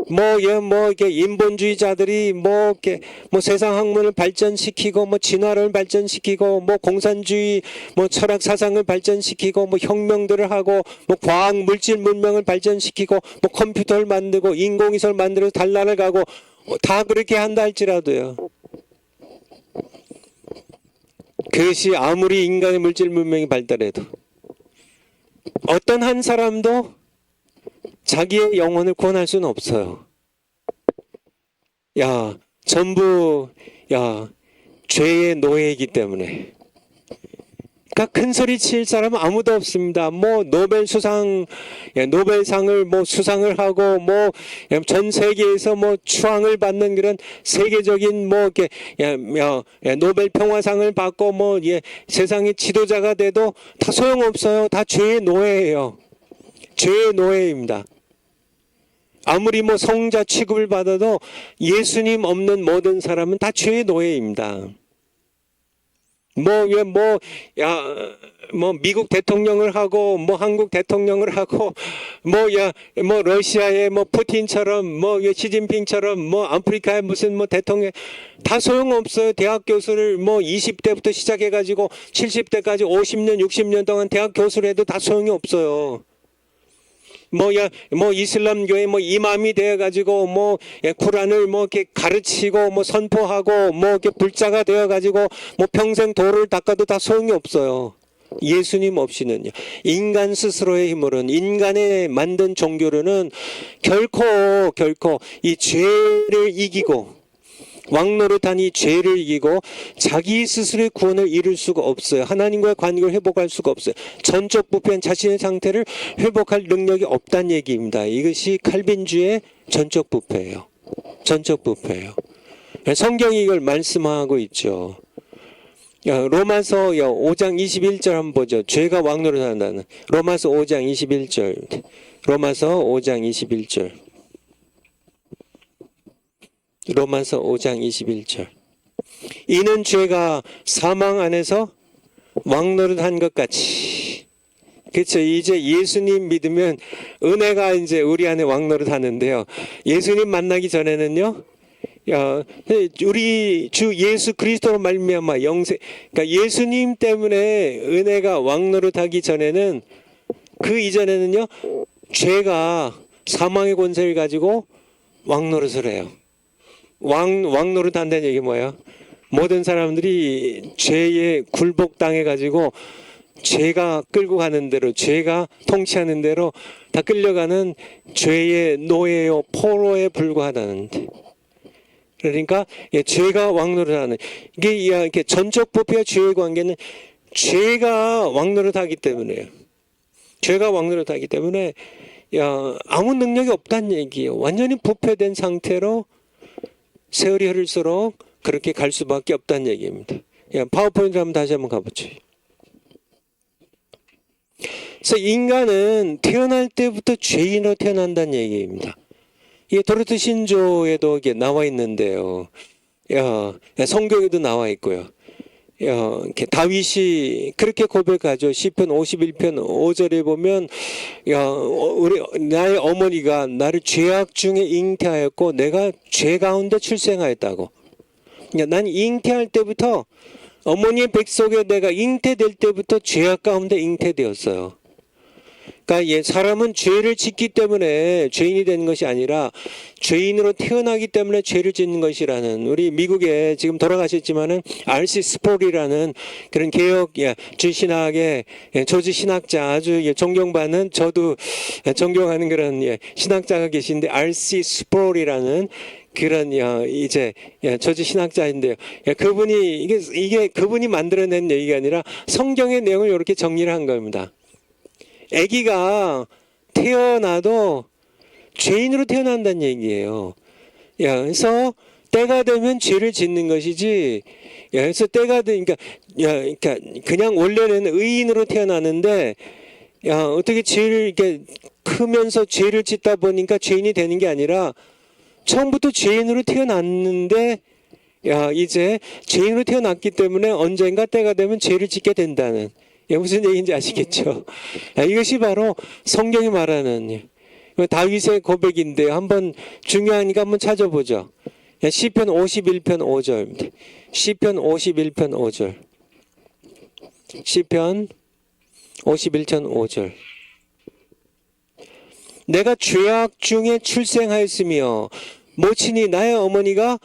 A: 이렇게 인본주의자들이 이렇게 세상 학문을 발전시키고 진화를 발전시키고 공산주의 철학 사상을 발전시키고 혁명들을 하고 과학 물질 문명을 발전시키고 컴퓨터를 만들고 인공위성을 만들어서 달나라를 가고 다 그렇게 한다 할지라도요. 그것이 아무리 인간의 물질 문명이 발달해도 어떤 한 사람도 자기의 영혼을 구원할 수는 없어요. 전부 죄의 노예이기 때문에. 그러니까 큰 소리 칠 사람은 아무도 없습니다. 노벨상을 수상을 하고 전 세계에서 추앙을 받는 그런 세계적인 이렇게 노벨 평화상을 받고 세상의 지도자가 돼도 다 소용없어요. 다 죄의 노예예요. 죄의 노예입니다. 아무리 성자 취급을 받아도 예수님 없는 모든 사람은 다 죄의 노예입니다. 미국 대통령을 하고 한국 대통령을 하고 러시아의 푸틴처럼 시진핑처럼 아프리카의 무슨 대통령 다 소용없어요. 대학 교수를 20대부터 시작해 가지고 70대까지 50년 60년 동안 대학 교수를 해도 다 소용이 없어요. 이슬람교의 이맘이 되어가지고 쿠란을 이렇게 가르치고 선포하고 이렇게 불자가 되어가지고 평생 도를 닦아도 다 소용이 없어요. 예수님 없이는요. 인간 스스로의 힘으로는 인간의 만든 종교로는 결코 이 죄를 이기고 왕노릇한 이 죄를 이기고 자기 스스로의 구원을 이룰 수가 없어요. 하나님과의 관계를 회복할 수가 없어요. 전적 부패한 자신의 상태를 회복할 능력이 없다는 얘기입니다. 이것이 칼빈주의 전적 부패예요. 전적 부패예요. 성경이 이걸 말씀하고 있죠. 로마서 5장 21절 한번 보죠. 죄가 왕노릇한다는 로마서 5장 21절. 로마서 5장 21절. 로마서 5장 21절. 이는 죄가 사망 안에서 왕노릇한 것 같이. 그렇죠. 이제 예수님 믿으면 은혜가 이제 우리 안에 왕노릇하는데요. 예수님 만나기 전에는요. 우리 주 예수 그리스도로 말미암아 그러니까 예수님 때문에 은혜가 왕노릇하기 전에는 그 이전에는요. 죄가 사망의 권세를 가지고 왕노릇을 해요. 왕노릇 한다는 얘기 뭐예요? 모든 사람들이 죄에 굴복당해가지고 죄가 끌고 가는 대로 죄가 통치하는 대로 다 끌려가는 죄의 노예요 포로에 불과하다는데. 그러니까 죄가 왕노릇하는 이게 이렇게 전적 부패와 죄의 관계는 죄가 왕노릇하기 때문에요. 죄가 왕노릇하기 때문에 아무 능력이 없다는 얘기예요. 완전히 부패된 상태로 세월이 흐를수록 그렇게 갈 수밖에 없다는 얘기입니다. 파워포인트 한번 다시 한번 가보죠. 그래서 인간은 태어날 때부터 죄인으로 태어난다는 얘기입니다. 이게 도르트 신조에도 이게 나와 있는데요. 성경에도 나와 있고요. 다윗이 그렇게 고백하죠. 시편 51편 5절에 보면 나의 어머니가 나를 죄악 중에 잉태하였고 내가 죄 가운데 출생하였다고. 난 잉태할 때부터 어머니의 뱃속에 내가 잉태될 때부터 죄악 가운데 잉태되었어요. 그러니까 사람은 죄를 짓기 때문에 죄인이 되는 것이 아니라 죄인으로 태어나기 때문에 죄를 짓는 것이라는, 우리 미국에 지금 돌아가셨지만은 R.C. 스폴이라는 그런 개혁 주신학의 조지 신학자, 아주 존경받는, 저도 존경하는 그런 신학자가 계신데, R.C. 스폴이라는 그런 이제 조지 신학자인데요. 그분이 이게 그분이 만들어낸 얘기가 아니라 성경의 내용을 이렇게 정리를 한 겁니다. 아기가 태어나도 죄인으로 태어난다는 얘기예요. 그래서 때가 되면 죄를 짓는 것이지. 그래서 때가 되니까 그냥 원래는 의인으로 태어나는데 어떻게 죄를 이렇게 크면서 죄를 짓다 보니까 죄인이 되는 게 아니라 처음부터 죄인으로 태어났는데 이제 죄인으로 태어났기 때문에 언젠가 때가 되면 죄를 짓게 된다는, 무슨 얘기인지 아시겠죠? 이것이 바로 성경이 말하는 다윗의 고백인데요. 한번 중요하니까 한번 찾아보죠. 시편 51편 5절입니다. 시편 51편 5절. 시편 51편 5절. 내가 죄악 중에 출생하였으며 모친이 나의 어머니가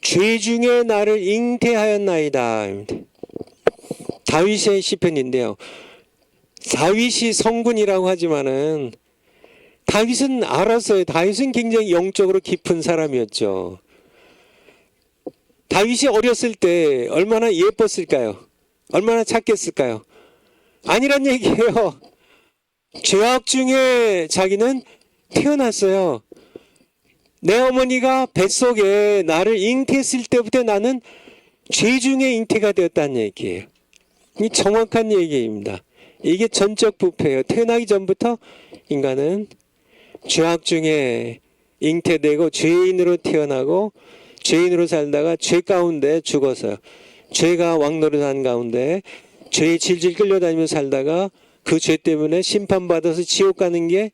A: 죄 중에 나를 잉태하였나이다. 다윗의 시편인데요. 다윗이 성군이라고 하지만은 다윗은 알았어요. 다윗은 굉장히 영적으로 깊은 사람이었죠. 다윗이 어렸을 때 얼마나 예뻤을까요? 얼마나 착했을까요? 아니란 얘기예요. 죄악 중에 자기는 태어났어요. 내 어머니가 뱃속에 나를 잉태했을 때부터 나는 죄 중에 잉태가 되었다는 얘기예요. 이 정확한 얘기입니다. 이게 전적 부패예요. 태어나기 전부터 인간은 죄악 중에 잉태되고 죄인으로 태어나고 죄인으로 살다가 죄 가운데 죽어서요. 죄가 왕노릇한 가운데 죄에 질질 끌려다니며 살다가 그 죄 때문에 심판받아서 지옥 가는 게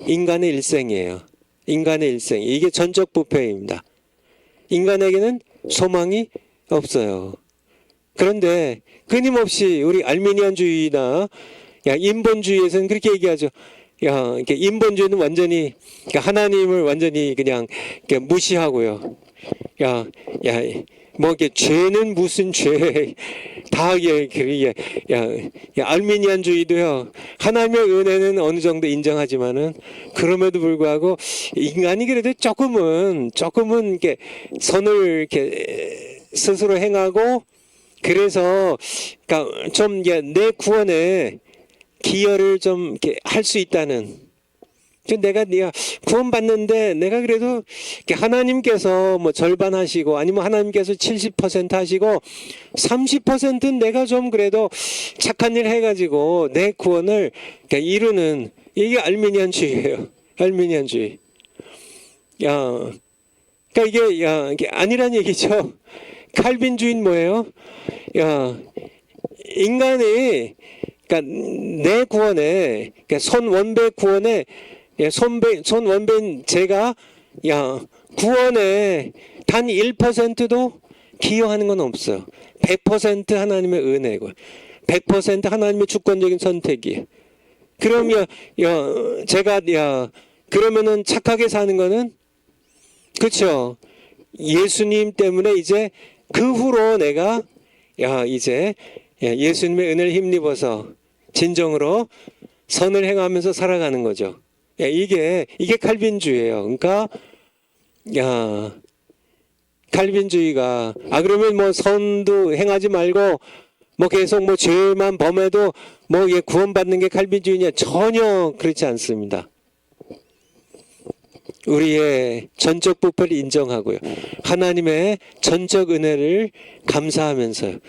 A: 인간의 일생이에요. 인간의 일생. 이게 전적 부패입니다. 인간에게는 소망이 없어요. 그런데 끊임없이 우리 알미니안주의나 인본주의에서는 그렇게 얘기하죠. 이렇게 인본주의는 완전히 하나님을 완전히 그냥 무시하고요. 뭐 이게 죄는 무슨 죄? 다 알미니안주의도요. 하나님의 은혜는 어느 정도 인정하지만은 그럼에도 불구하고 인간이 그래도 조금은 이렇게 선을 이렇게 스스로 행하고 그래서 그러니까 좀 내 구원에 기여를 좀 이렇게 할 수 있다는. 내가 구원받는데 내가 그래도 하나님께서 뭐 절반 하시고 아니면 하나님께서 70% 하시고 30%는 내가 좀 그래도 착한 일 해가지고 내 구원을 이루는 이게 알미니안주의예요. 알미니안주의. 그러니까 이게 아니란 얘기죠. 칼빈주의는 뭐예요? 인간이 그러니까 내 구원에 손원배 구원에 손원배인 제가 구원에 단 1%도 기여하는 건 없어요. 100% 하나님의 은혜고 100% 하나님의 주권적인 선택이에요. 그러면 제가 그러면은 착하게 사는 거는 그렇죠. 예수님 때문에 이제 그 후로 내가 이제 예수님의 은혜를 힘입어서 진정으로 선을 행하면서 살아가는 거죠. 이게 칼빈주의예요. 그러니까 칼빈주의가 그러면 뭐 선도 행하지 말고 뭐 계속 뭐 죄만 범해도 뭐 구원받는 게 칼빈주의냐? 전혀 그렇지 않습니다. 우리의 전적 부패를 인정하고요. 하나님의 전적 은혜를 감사하면서요.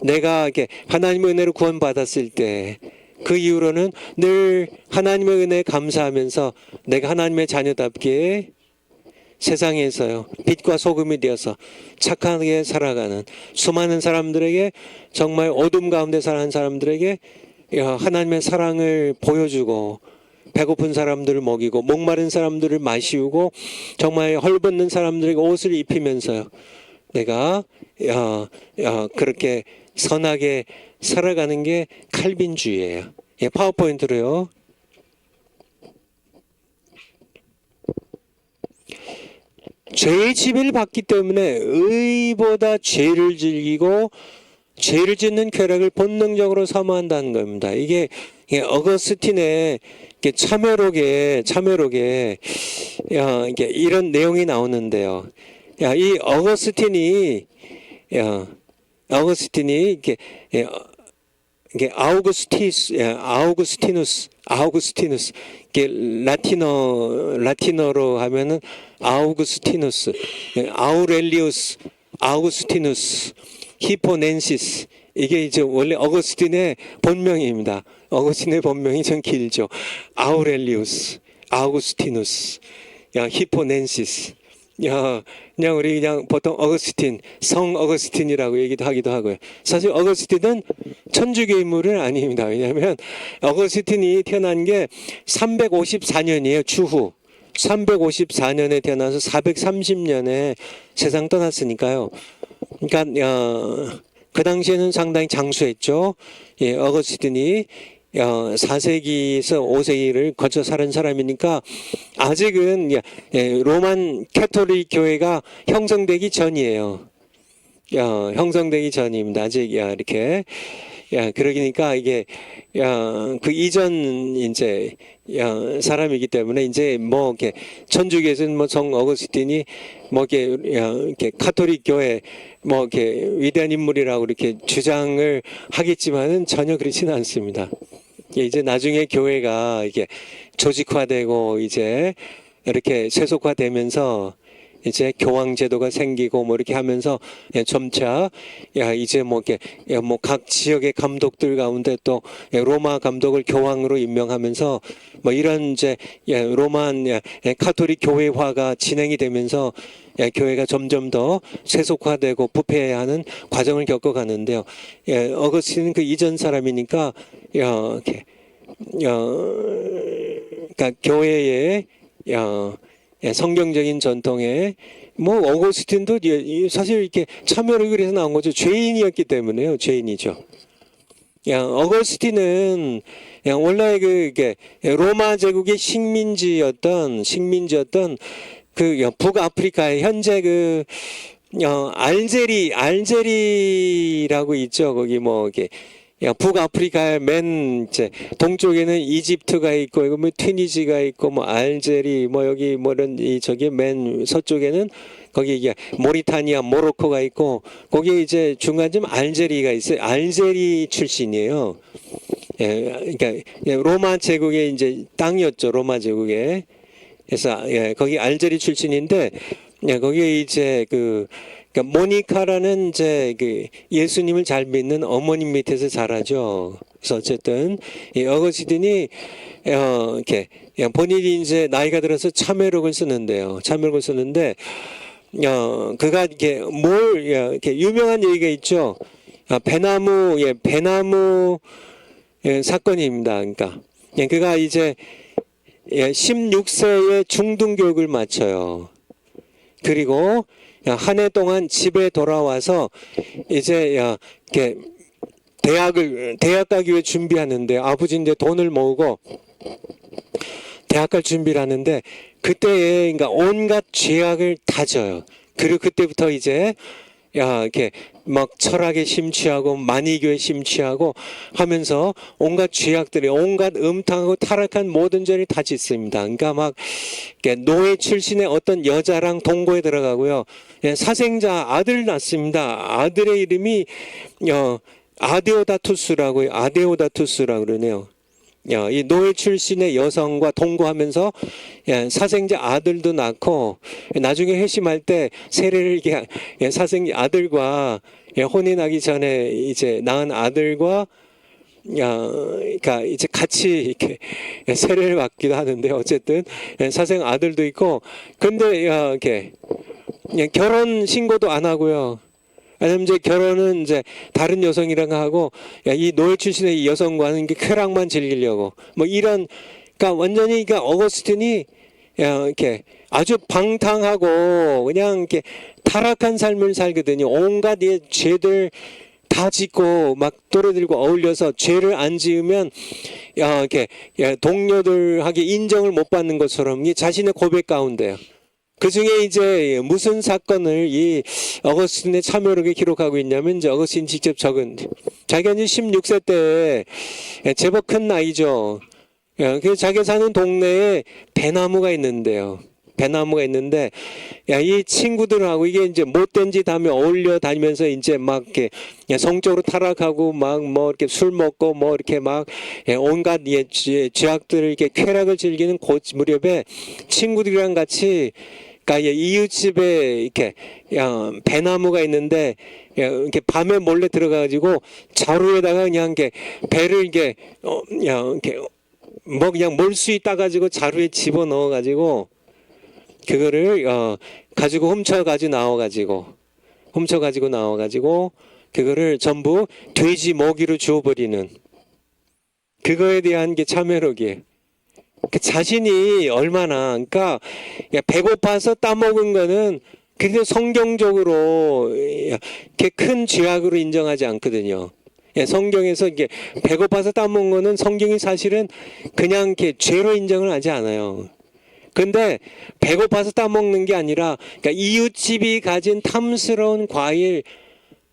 A: 내가 이렇게 하나님의 은혜로 구원받았을 때 그 이후로는 늘 하나님의 은혜에 감사하면서 내가 하나님의 자녀답게 세상에서요 빛과 소금이 되어서 착하게 살아가는 수많은 사람들에게 정말 어둠 가운데 사는 사람들에게 하나님의 사랑을 보여주고 배고픈 사람들을 먹이고 목마른 사람들을 마시우고 정말 헐벗는 사람들에게 옷을 입히면서요 내가 그렇게 선하게 살아가는 게 칼빈주의예요. 파워포인트로요. 죄의 지배를 받기 때문에 의보다 죄를 즐기고 죄를 짓는 쾌락을 본능적으로 사모한다는 겁니다. 이게 어거스틴의 참여록에 이런 내용이 나오는데요. 이 어거스틴이 이게 아우구스티누스 이게 라틴어로 하면은 아우구스티누스, 아우렐리우스, 아우구스티누스, 히포넨시스 이게 이제 원래 어거스틴의 본명입니다. 어거스틴의 본명이 좀 길죠. 아우렐리우스, 아우구스티누스, 히포넨시스 그냥 우리 그냥 보통 어거스틴, 성 어거스틴이라고 얘기도 하기도 하고요. 사실 어거스틴은 천주교 인물은 아닙니다. 왜냐하면 어거스틴이 태어난 게 354년이에요. 추후. 354년에 태어나서 430년에 세상 떠났으니까요. 그러니까 그 당시에는 상당히 장수했죠. 예, 어거스틴이 4세기에서 5세기를 거쳐 살은 사람이니까 아직은 로만 캐톨릭 교회가 형성되기 전이에요. 형성되기 전입니다. 아직 이렇게 그러니까 이게 그 이전 이제 사람이기 때문에 이제 뭐 이렇게 천주교에서는 뭐 성 어거스틴이 뭐 이렇게 카톨릭 교회 뭐 이렇게 위대한 인물이라고 이렇게 주장을 하겠지만은 전혀 그렇지는 않습니다. 이제 나중에 교회가 이게 조직화되고 이제 이렇게 세속화되면서 이제 교황 제도가 생기고 뭐 이렇게 하면서 점차 이제 뭐 이렇게 뭐 각 지역의 감독들 가운데 또 로마 감독을 교황으로 임명하면서 뭐 이런 이제 로만 카톨릭 교회화가 진행이 되면서 교회가 점점 더 세속화되고 부패하는 과정을 겪어가는데요. 어거스틴은 그 이전 사람이니까 이렇게 그러니까 교회의 성경적인 전통에 뭐 어거스틴도 사실 이렇게 참여를 그래서 나온 거죠. 죄인이었기 때문에요. 죄인이죠. 어거스틴은 원래 이게 로마 제국의 식민지였던 그 북아프리카의 현재 그 알제리라고 있죠. 거기 뭐 이게 북아프리카의 맨 이제 동쪽에는 이집트가 있고 이거 뭐 튀니지가 있고 뭐 알제리 뭐 여기 뭐 이런 저기 맨 서쪽에는 거기 이게 모리타니아 모로코가 있고 거기에 이제 중간쯤 알제리가 있어요. 알제리 출신이에요. 그러니까 로마 제국의 이제 땅이었죠. 로마 제국의. 그래서 거기 알제리 출신인데 거기에 이제 그러니까 모니카라는 이제 그 예수님을 잘 믿는 어머님 밑에서 자라죠. 그래서 어쨌든 이 어거스틴이 이렇게 본인이 이제 나이가 들어서 참회록을 쓰는데요. 참회록을 쓰는데 그가 이렇게 이렇게 유명한 얘기가 있죠. 배나무 사건입니다. 그러니까 그가 이제 16세에 중등 교육을 마쳐요. 그리고 한 해 동안 집에 돌아와서 이제 이렇게 대학 가기 위해 준비하는데 아버지인데 돈을 모으고 대학 갈 준비를 하는데 그때에 그러니까 온갖 죄악을 다져요. 그리고 그때부터 이제 이렇게 막 철학에 심취하고 만이교에 심취하고 하면서 온갖 죄악들이 온갖 음탕하고 타락한 모든 죄를 다 짓습니다. 그러니까 막 노예 출신의 어떤 여자랑 동거에 들어가고요. 사생자 아들 낳습니다. 아들의 이름이 아데오다투스라고 그러네요. 이 노예 출신의 여성과 동거하면서 사생자 아들도 낳고 나중에 회심할 때 세례를 사생자 아들과 혼인하기 전에 이제 낳은 아들과 그러니까 이제 같이 이렇게 세례를 받기도 하는데 어쨌든 사생 아들도 있고 근데 이렇게 결혼 신고도 안 하고요. 왜냐면 이제 결혼은 이제 다른 여성이랑 하고 이 노예 출신의 이 여성과는 쾌락만 즐기려고 뭐 이런 그러니까 완전히 그러니까 어거스틴이 이렇게 아주 방탕하고 그냥 이렇게 타락한 삶을 살거든요. 온갖 죄들 다 짓고 막 또래들과 어울려서 죄를 안 지으면 이렇게 동료들에게 인정을 못 받는 것처럼 자신의 고백 가운데요. 그 중에 이제 무슨 사건을 이 어거스틴의 참여록에 기록하고 있냐면 이제 어거스틴 직접 적은 자기가 이제 16세 때 제법 큰 나이죠. 그래서 자기가 사는 동네에 배나무가 있는데요. 배나무가 있는데 이 친구들하고 이게 이제 못된 짓 하며 어울려 다니면서 이제 막 이렇게 성적으로 타락하고 막 뭐 이렇게 술 먹고 뭐 이렇게 막 온갖 죄악들을 이렇게 쾌락을 즐기는 그 무렵에 친구들이랑 같이 그러니까 이웃집에 이렇게 배나무가 있는데 이렇게 밤에 몰래 들어가가지고 자루에다가 그냥 이렇게 배를 이렇게 이렇게 뭐 그냥 몰수이 따가지고 자루에 집어 넣어가지고 그거를 가지고 훔쳐가지고 나와가지고 그거를 전부 돼지 먹이로 주어버리는 그거에 대한 게 참회록이에요. 그 자신이 얼마나 그러니까 배고파서 따먹은 거는 근데 성경적으로 이렇게 큰 죄악으로 인정하지 않거든요. 성경에서 이게 배고파서 따먹은 거는 성경이 사실은 그냥 이렇게 죄로 인정을 하지 않아요. 근데 배고파서 따먹는 게 아니라 그러니까 이웃집이 가진 탐스러운 과일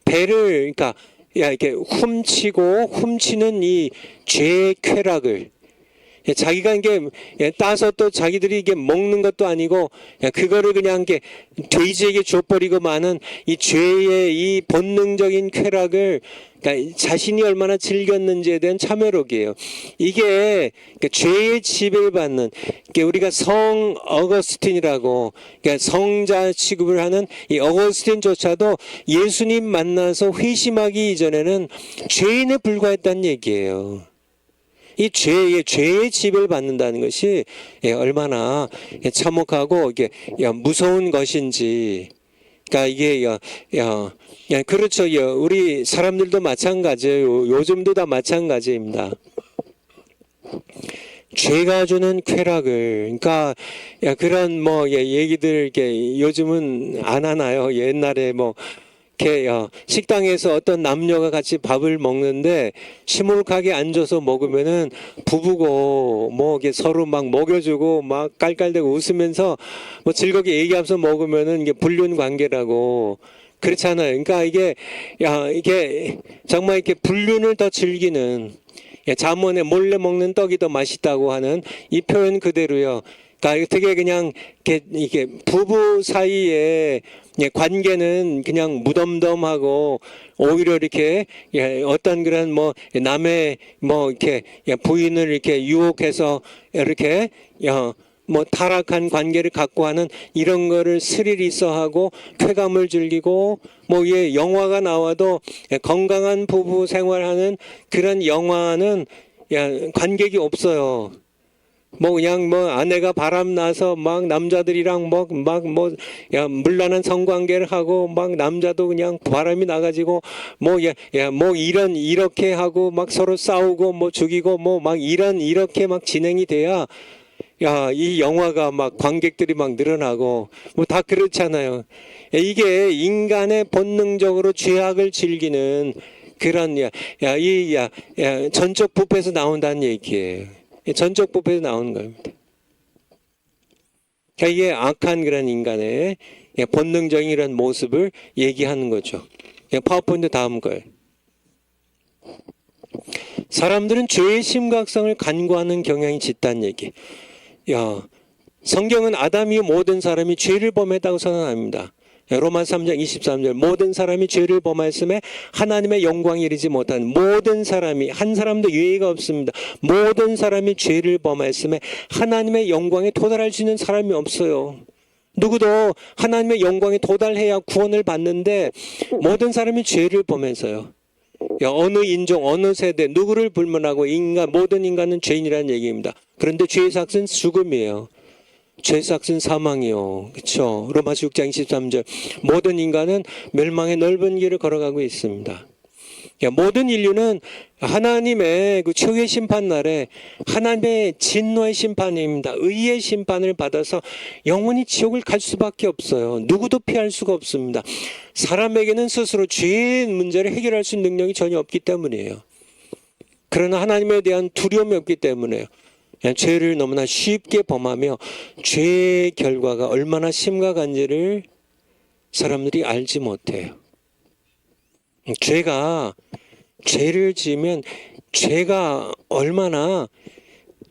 A: 배를 그러니까 이렇게 훔치는 이 죄의 쾌락을 자기가 이게 따서 또 자기들이 이게 먹는 것도 아니고 그거를 그냥 이게 돼지에게 줘버리고 마는 이 죄의 이 본능적인 쾌락을 그러니까 자신이 얼마나 즐겼는지에 대한 참회록이에요. 이게 그러니까 죄의 지배를 받는 그러니까 우리가 성 어거스틴이라고 그러니까 성자 취급을 하는 이 어거스틴조차도 예수님 만나서 회심하기 이전에는 죄인에 불과했다는 얘기예요. 이 죄의 지배를 받는다는 것이 얼마나 참혹하고 이게 무서운 것인지. 그러니까 이게 그렇죠. 우리 사람들도 마찬가지예요. 요즘도 다 마찬가지입니다. 죄가 주는 쾌락을 그러니까 그런 뭐 얘기들 이렇게 요즘은 안 하나요? 옛날에 뭐 이렇게 식당에서 어떤 남녀가 같이 밥을 먹는데 시무룩하게 앉아서 먹으면은 부부고 뭐 이게 서로 막 먹여주고 막 깔깔대고 웃으면서 뭐 즐겁게 얘기하면서 먹으면은 이게 불륜 관계라고 그렇잖아요. 그러니까 이게 정말 이렇게 불륜을 더 즐기는 잠원에 몰래 먹는 떡이 더 맛있다고 하는 이 표현 그대로요. 그러니까 어떻게 그냥 이게 부부 사이에 관계는 그냥 무덤덤하고 오히려 이렇게 어떤 그런 뭐 남의 뭐 이렇게 부인을 이렇게 유혹해서 이렇게 뭐 타락한 관계를 갖고 하는 이런 거를 스릴 있어 하고 쾌감을 즐기고 뭐 영화가 나와도 건강한 부부 생활하는 그런 영화는 관객이 없어요. 뭐 그냥 뭐 아내가 바람 나서 막 남자들이랑 물란한 성관계를 하고 막 남자도 그냥 바람이 나가지고 뭐 이렇게 하고 막 서로 싸우고 뭐 죽이고 뭐 막 이렇게 막 진행이 돼야 이 영화가 막 관객들이 막 늘어나고 뭐 다 그렇잖아요. 이게 인간의 본능적으로 죄악을 즐기는 그런 전적 부패에서 나온다는 얘기예요. 전적 부패에서 나오는 겁니다. 그러니까 이게 악한 그런 인간의 본능적인 이런 모습을 얘기하는 거죠. 파워포인트 다음 거예요. 사람들은 죄의 심각성을 간과하는 경향이 짙다는 얘기. 성경은 아담 이후 모든 사람이 죄를 범했다고 선언합니다. 로마서 3장 23절 모든 사람이 죄를 범하였음에 하나님의 영광에 이르지 못한 모든 사람이 한 사람도 예외가 없습니다. 모든 사람이 죄를 범하였음에 하나님의 영광에 도달할 수 있는 사람이 없어요. 누구도 하나님의 영광에 도달해야 구원을 받는데 모든 사람이 죄를 범해서요. 어느 인종 어느 세대 누구를 불문하고 모든 인간은 죄인이라는 얘기입니다. 그런데 죄의 삭은 죽음이에요. 죄의 삭은 사망이요. 그렇죠. 로마서 6장 23절 모든 인간은 멸망의 넓은 길을 걸어가고 있습니다. 모든 인류는 하나님의 그 최후의 심판 날에 하나님의 진노의 심판입니다. 의의 심판을 받아서 영원히 지옥을 갈 수밖에 없어요. 누구도 피할 수가 없습니다. 사람에게는 스스로 죄의 문제를 해결할 수 있는 능력이 전혀 없기 때문이에요. 그러나 하나님에 대한 두려움이 없기 때문에요. 죄를 너무나 쉽게 범하며 죄의 결과가 얼마나 심각한지를 사람들이 알지 못해요. 죄를 지으면 죄가 얼마나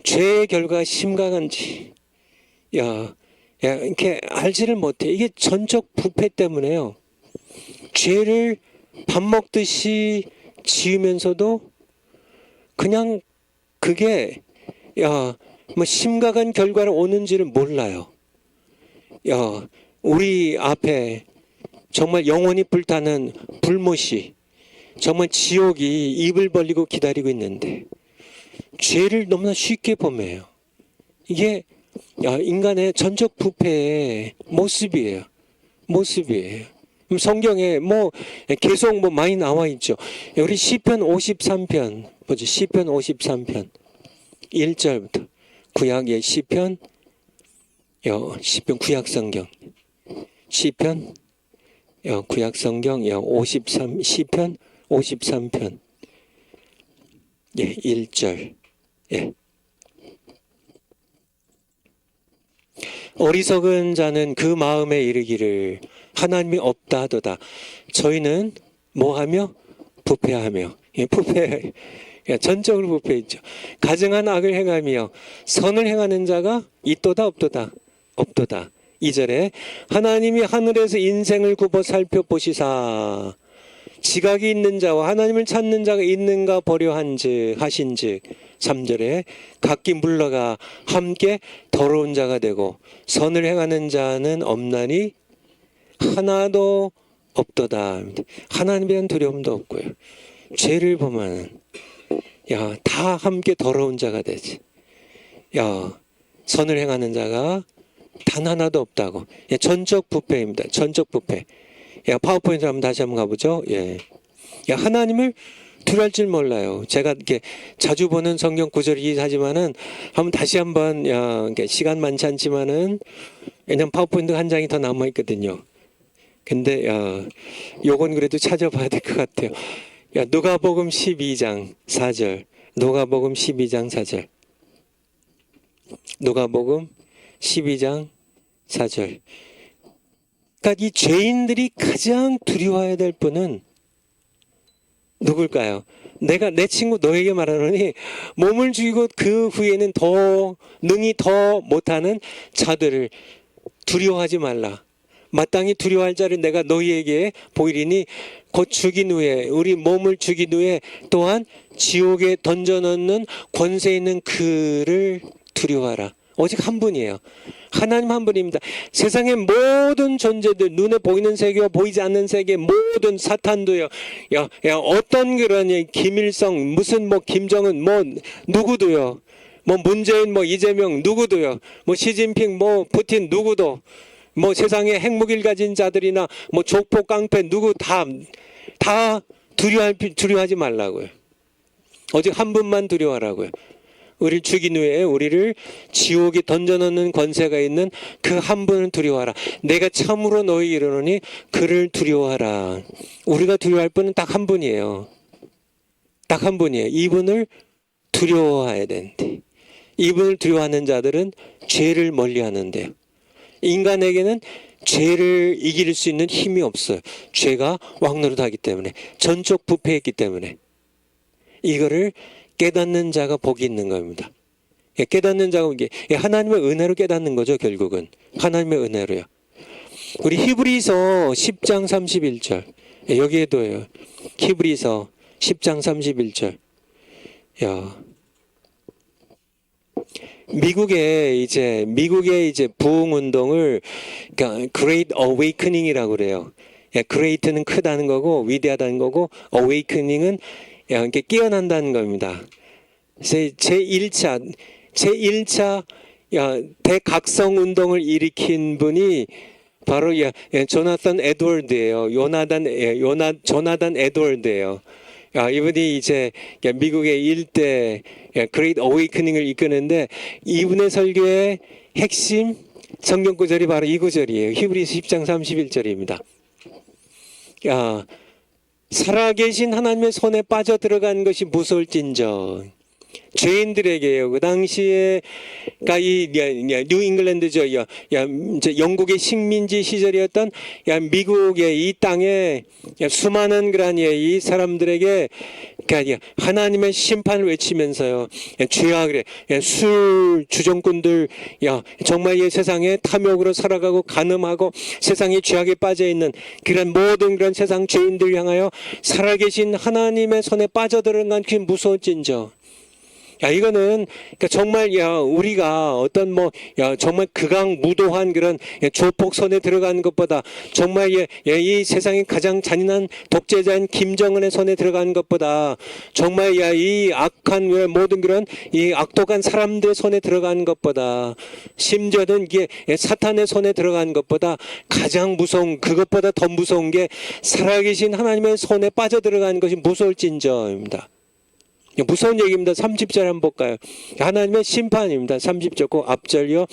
A: 죄의 결과가 심각한지 이렇게 알지를 못해. 이게 전적 부패 때문에요. 죄를 밥 먹듯이 지으면서도 그냥 그게 뭐 심각한 결과를 오는지를 몰라요. 우리 앞에 정말 영원히 불타는 불못이 정말 지옥이 입을 벌리고 기다리고 있는데 죄를 너무나 쉽게 범해요. 이게 인간의 전적 부패의 모습이에요. 모습이에요. 성경에 계속 많이 나와 있죠. 우리 시편 53편 보죠. 시편 53편 1절부터 구약의 시편 구약 성경 시편 구약 성경 53 시편 53편 1절 어리석은 자는 그 마음에 이르기를 하나님이 없다 하도다. 저희는 뭐하며? 부패하며. 부패, 전적으로 부패했죠. 가증한 악을 행하며 선을 행하는 자가 있도다 없도다? 없도다. 2절에 하나님이 하늘에서 인생을 굽어 살펴보시사 지각이 있는 자와 하나님을 찾는 자가 있는가 보려 하신즉 3절에 각기 물러가 함께 더러운 자가 되고 선을 행하는 자는 없나니 하나도 없도다. 하나님에 대한 두려움도 없고요. 죄를 보면 다 함께 더러운 자가 되지. 선을 행하는 자가 단 하나도 없다고. 전적 부패입니다. 전적 부패. 파워포인트 한번 다시 한번 가보죠. 하나님을 두려워할 줄 몰라요. 제가 이렇게 자주 보는 성경 구절이긴 하지만은 다시 한번 시간 많지 않지만은 왜냐면 파워포인트 한 장이 더 남아 있거든요. 근데 요건 그래도 찾아봐야 될 것 같아요. 누가복음 12장 4절. 누가복음 12장 4절. 누가복음 12장 4절. 그러니까 이 죄인들이 가장 두려워해야 될 분은 누굴까요? 내가 내 친구 너에게 말하노니 몸을 죽이고 그 후에는 더 능히 더 못하는 자들을 두려워하지 말라. 마땅히 두려워할 자를 내가 너희에게 보이리니 곧 죽인 후에 우리 몸을 죽인 후에 또한 지옥에 던져넣는 권세 있는 그를 두려워하라. 오직 한 분이에요. 하나님 한 분입니다. 세상의 모든 존재들, 눈에 보이는 세계와 보이지 않는 세계 모든 사탄도요. 어떤 그런 김일성, 무슨 김정은, 누구도요. 문재인, 이재명, 누구도요. 시진핑, 푸틴, 누구도. 세상에 핵무기를 가진 자들이나 족보, 깡패, 누구 다 두려워하지 말라고요. 오직 한 분만 두려워하라고요. 우리를 죽인 후에 우리를 지옥에 던져넣는 권세가 있는 그 한 분을 두려워하라. 내가 참으로 너희 이르노니 그를 두려워하라. 우리가 두려워할 분은 딱 한 분이에요. 딱 한 분이에요. 이분을 두려워해야 되는데 이분을 두려워하는 자들은 죄를 멀리하는데요. 인간에게는 죄를 이길 수 있는 힘이 없어요. 죄가 왕노릇하기 때문에 전적 부패했기 때문에 이거를 깨닫는 자가 복이 있는 겁니다. 깨닫는 자가 하나님의 은혜로 깨닫는 거죠. 결국은 하나님의 은혜로요. 우리 히브리서 10장 31절 여기에도요. 히브리서 10장 31절 미국의 이제 부흥 운동을 그러니까 Great Awakening이라고 그래요. Great는 크다는 거고 위대하다는 거고 Awakening은 이렇게 깨어난다는 겁니다. 제1차 대각성 운동을 일으킨 분이 바로 조나단 에드워드예요. 조나단 에드워드예요. 이분이 이제 미국의 일대 그레이트 어웨이크닝을 이끄는데 이분의 설교의 핵심 성경 구절이 바로 이 구절이에요. 히브리서 10장 31절입니다. 살아계신 하나님의 손에 빠져 들어간 것이 무서울진저 죄인들에게요. 그 당시에 이 뉴 잉글랜드죠. 영국의 식민지 시절이었던 미국의 이 땅에 수많은 그런 이 사람들에게 하나님의 심판을 외치면서요. 죄악을 술 주정꾼들 정말 이 세상에 탐욕으로 살아가고 간음하고 세상에 죄악에 빠져 있는 그런 모든 그런 세상 죄인들 향하여 살아계신 하나님의 손에 빠져 들어간 그 무서울진저 야, 이거는 그러니까 정말 야 우리가 어떤 뭐 야 정말 극악무도한 그런 조폭 손에 들어가는 것보다 정말 이 세상에 가장 잔인한 독재자인 김정은의 손에 들어가는 것보다 정말 야 이 악한 모든 그런 이 악독한 사람들의 손에 들어가는 것보다 심지어는 이게 사탄의 손에 들어가는 것보다 가장 무서운 그것보다 더 무서운 게 살아계신 하나님의 손에 빠져 들어가는 것이 무서울진저입니다. 무서운 얘기입니다. 30절 한번 볼까요? 하나님의 심판입니다. 30절 그 앞절이요.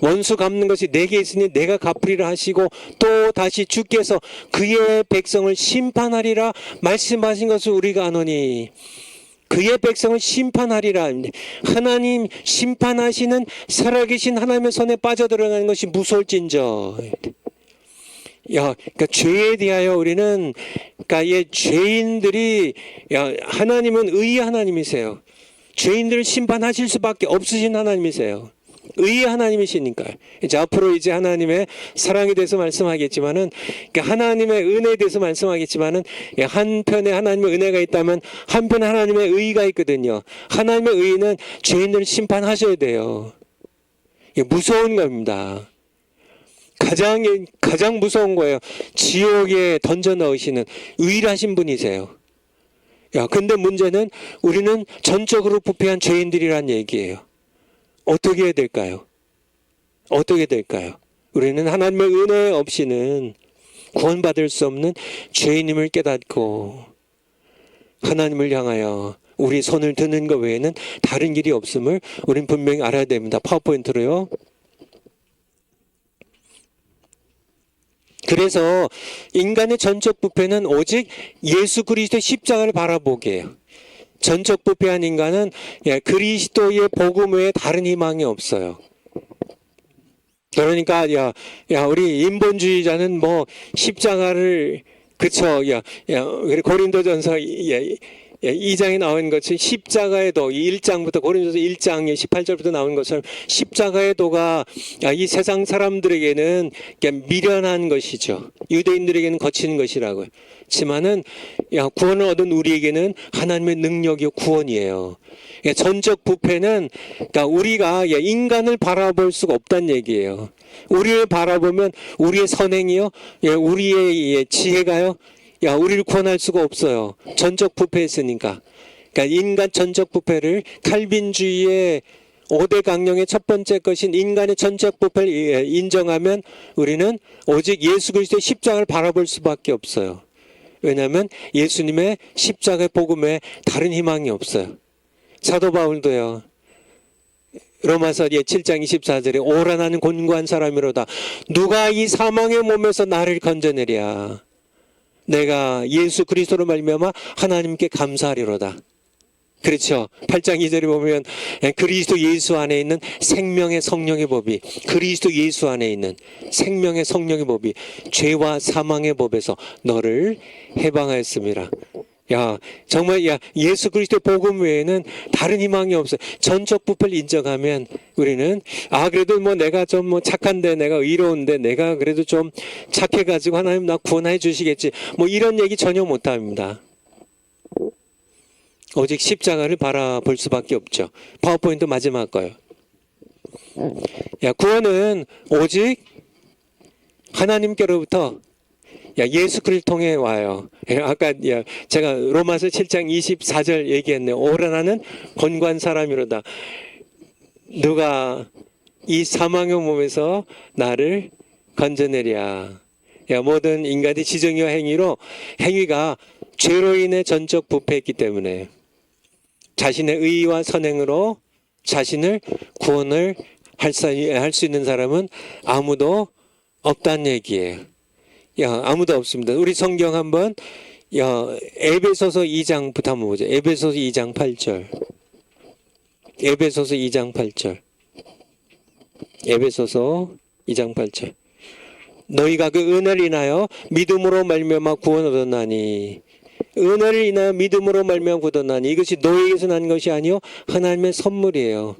A: 원수 갚는 것이 내게 있으니 내가 갚으리라 하시고 또 다시 주께서 그의 백성을 심판하리라 말씀하신 것을 우리가 아노니 그의 백성을 심판하리라. 하나님 심판하시는 살아계신 하나님의 손에 빠져들어가는 것이 무서울진저. 그러니까 죄에 대하여 우리는, 그러니까 죄인들이, 하나님은 의의 하나님이세요. 죄인들을 심판하실 수밖에 없으신 하나님이세요. 의의 하나님이시니까요. 이제 앞으로 이제 하나님의 사랑에 대해서 말씀하겠지만은, 그러니까 하나님의 은혜에 대해서 말씀하겠지만은, 한편에 하나님의 은혜가 있다면 한편에 하나님의 의의가 있거든요. 하나님의 의의는 죄인들을 심판하셔야 돼요. 무서운 겁니다. 가장 무서운 거예요. 지옥에 던져 넣으시는 유일하신 분이세요. 근데 문제는 우리는 전적으로 부패한 죄인들이란 얘기예요. 어떻게 해야 될까요? 어떻게 될까요? 우리는 하나님의 은혜 없이는 구원받을 수 없는 죄인임을 깨닫고 하나님을 향하여 우리 손을 드는 것 외에는 다른 길이 없음을 우리는 분명히 알아야 됩니다. 파워포인트로요. 그래서 인간의 전적 부패는 오직 예수 그리스도의 십자가를 바라보게 해요. 전적 부패한 인간은 그리스도의 복음 외에 다른 희망이 없어요. 그러니까 우리 인본주의자는 뭐 십자가를 그쵸 고린도전서 2장에 나온 것이 십자가의 도 1장부터 고린도서 1장 18절부터 나온 것처럼 십자가의 도가 이 세상 사람들에게는 미련한 것이죠. 유대인들에게는 거친 것이라고요. 하지만은 구원을 얻은 우리에게는 하나님의 능력이요 구원이에요. 전적 부패는 그러니까 우리가 인간을 바라볼 수가 없다는 얘기예요. 우리를 바라보면 우리의 선행이요, 우리의 지혜가요, 우리를 구원할 수가 없어요. 전적 부패했으니까. 그러니까 인간 전적 부패를 칼빈주의의 5대 강령의 첫 번째 것인 인간의 전적 부패를 인정하면 우리는 오직 예수 그리스도의 십자가를 바라볼 수밖에 없어요. 왜냐하면 예수님의 십자가의 복음에 다른 희망이 없어요. 사도 바울도요. 로마서 7장 24절에 오라 나는 곤고한 사람이로다. 누가 이 사망의 몸에서 나를 건져내랴. 내가 예수 그리스도로 말미암아 하나님께 감사하리로다. 그렇죠. 8장 2절에 보면 그리스도 예수 안에 있는 생명의 성령의 법이 그리스도 예수 안에 있는 생명의 성령의 법이 죄와 사망의 법에서 너를 해방하였습니다. 정말 예수 그리스도의 복음 외에는 다른 희망이 없어요. 전적 부패를 인정하면 우리는 그래도 뭐 내가 좀 뭐 착한데 내가 의로운데 내가 그래도 좀 착해가지고 하나님 나 구원해 주시겠지 뭐 이런 얘기 전혀 못합니다. 오직 십자가를 바라볼 수밖에 없죠. 파워포인트 마지막 거요. 구원은 오직 하나님께로부터 예수 그리스도를 통해 와요. 아까 제가 로마서 7장 24절 얘기했네요. 오라 나는 곤고한 사람이로다. 누가 이 사망의 몸에서 나를 건져내랴. 모든 인간의 지정의와 행위가 죄로 인해 전적 부패했기 때문에 자신의 의와 선행으로 자신을 구원을 할 수 있는 사람은 아무도 없다는 얘기예요. 아무도 없습니다. 우리 성경 한번 에베소서 2장부터 한번 보죠. 에베소서 2장 8절. 에베소서 2장 8절. 에베소서 2장 8절. 너희가 그 은혜를 인하여 믿음으로 말미암아 구원을 얻었나니 은혜를 인하여 믿음으로 말미암아 구원을 얻었나니 이것이 너희에게서 난 것이 아니요 하나님의 선물이에요.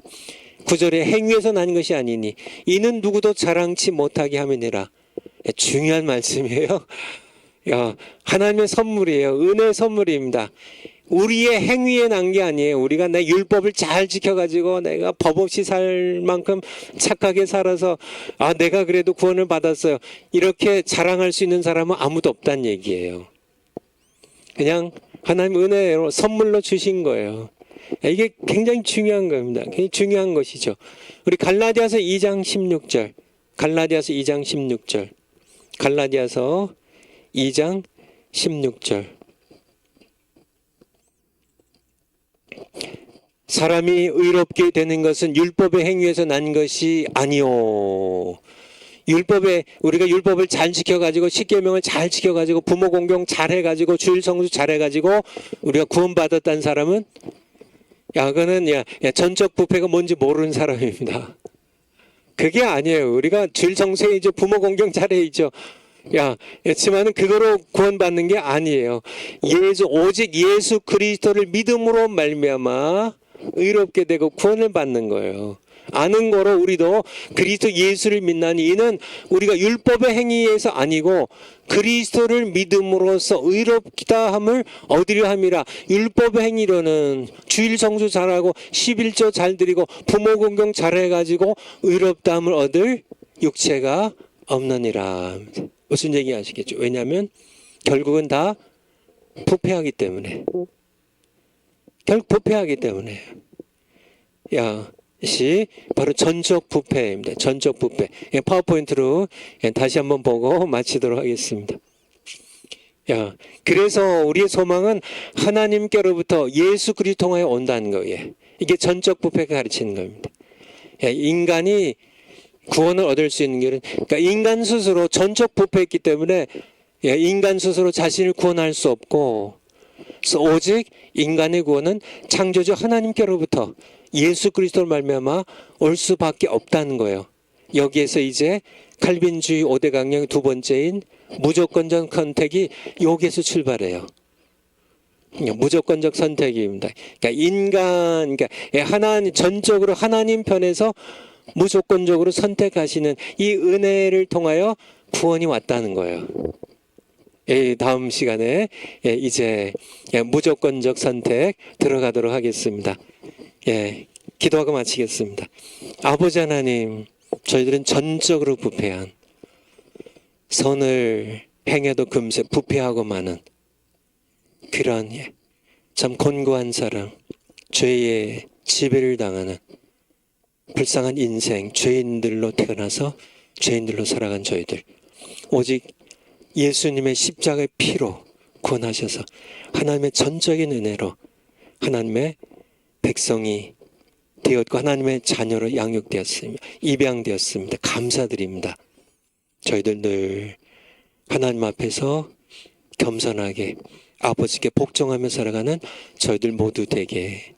A: 9절에 행위에서 난 것이 아니니 이는 누구도 자랑치 못하게 함이니라. 중요한 말씀이에요. 하나님의 선물이에요. 은혜의 선물입니다. 우리의 행위에 난 게 아니에요. 우리가 내 율법을 잘 지켜가지고 내가 법 없이 살 만큼 착하게 살아서 내가 그래도 구원을 받았어요. 이렇게 자랑할 수 있는 사람은 아무도 없다는 얘기예요. 그냥 하나님 은혜로 선물로 주신 거예요. 이게 굉장히 중요한 겁니다. 굉장히 중요한 것이죠. 우리 갈라디아서 2장 16절. 갈라디아서 2장 16절. 갈라디아서 2장 16절. 사람이 의롭게 되는 것은 율법의 행위에서 난 것이 아니오. 우리가 율법을 잘 지켜가지고 십계명을 잘 지켜가지고 부모 공경 잘 해가지고 주일 성수 잘 해가지고 우리가 구원받았다는 사람은 그거는 전적 부패가 뭔지 모르는 사람입니다. 그게 아니에요. 우리가 주일 성수해야죠. 부모 공경 잘 해야죠. 그렇지만은 그거로 구원받는 게 아니에요. 오직 예수 그리스도를 믿음으로 말미암아 의롭게 되고 구원을 받는 거예요. 아는 거로 우리도 그리스도 예수를 믿나니 이는 우리가 율법의 행위에서 아니고 그리스도를 믿음으로써 의롭다 함을 얻으려 함이라. 율법의 행위로는 주일 성수 잘하고 11조 잘 드리고 부모 공경 잘해가지고 의롭다 함을 얻을 육체가 없느니라. 무슨 얘기 아시겠죠? 왜냐하면 결국은 다 부패하기 때문에. 결국 부패하기 때문에. 이것이 바로 전적 부패입니다. 전적 부패. 파워포인트로 다시 한번 보고 마치도록 하겠습니다. 그래서 우리의 소망은 하나님께로부터 예수 그리스도 통하여 온다는 거예요. 이게 전적 부패가 가르치는 겁니다. 인간이 구원을 얻을 수 있는 길은, 그러니까 인간 스스로 전적 부패했기 때문에 인간 스스로 자신을 구원할 수 없고, 그래서 오직 인간의 구원은 창조주 하나님께로부터 예수 그리스도를 말미암아 올 수밖에 없다는 거예요. 여기에서 이제 칼빈주의 5대 강령의 두 번째인 무조건적 선택이 여기에서 출발해요. 무조건적 선택입니다. 그러니까 하나님, 전적으로 하나님 편에서 무조건적으로 선택하시는 이 은혜를 통하여 구원이 왔다는 거예요. 다음 시간에 이제 무조건적 선택 들어가도록 하겠습니다. 기도하고 마치겠습니다. 아버지 하나님, 저희들은 전적으로 부패한, 선을 행해도 금세 부패하고 마는 그런 참 곤고한 사람, 죄의 지배를 당하는 불쌍한 인생, 죄인들로 태어나서 죄인들로 살아간 저희들, 오직 예수님의 십자가의 피로 구원하셔서 하나님의 전적인 은혜로 하나님의 백성이 되었고 하나님의 자녀로 양육되었습니다. 입양되었습니다. 감사드립니다. 저희들 늘 하나님 앞에서 겸손하게 아버지께 복종하며 살아가는 저희들 모두 되게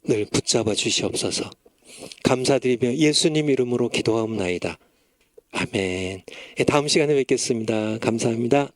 A: 늘 붙잡아 주시옵소서. 감사드리며 예수님 이름으로 기도하옵나이다. 아멘. 다음 시간에 뵙겠습니다. 감사합니다.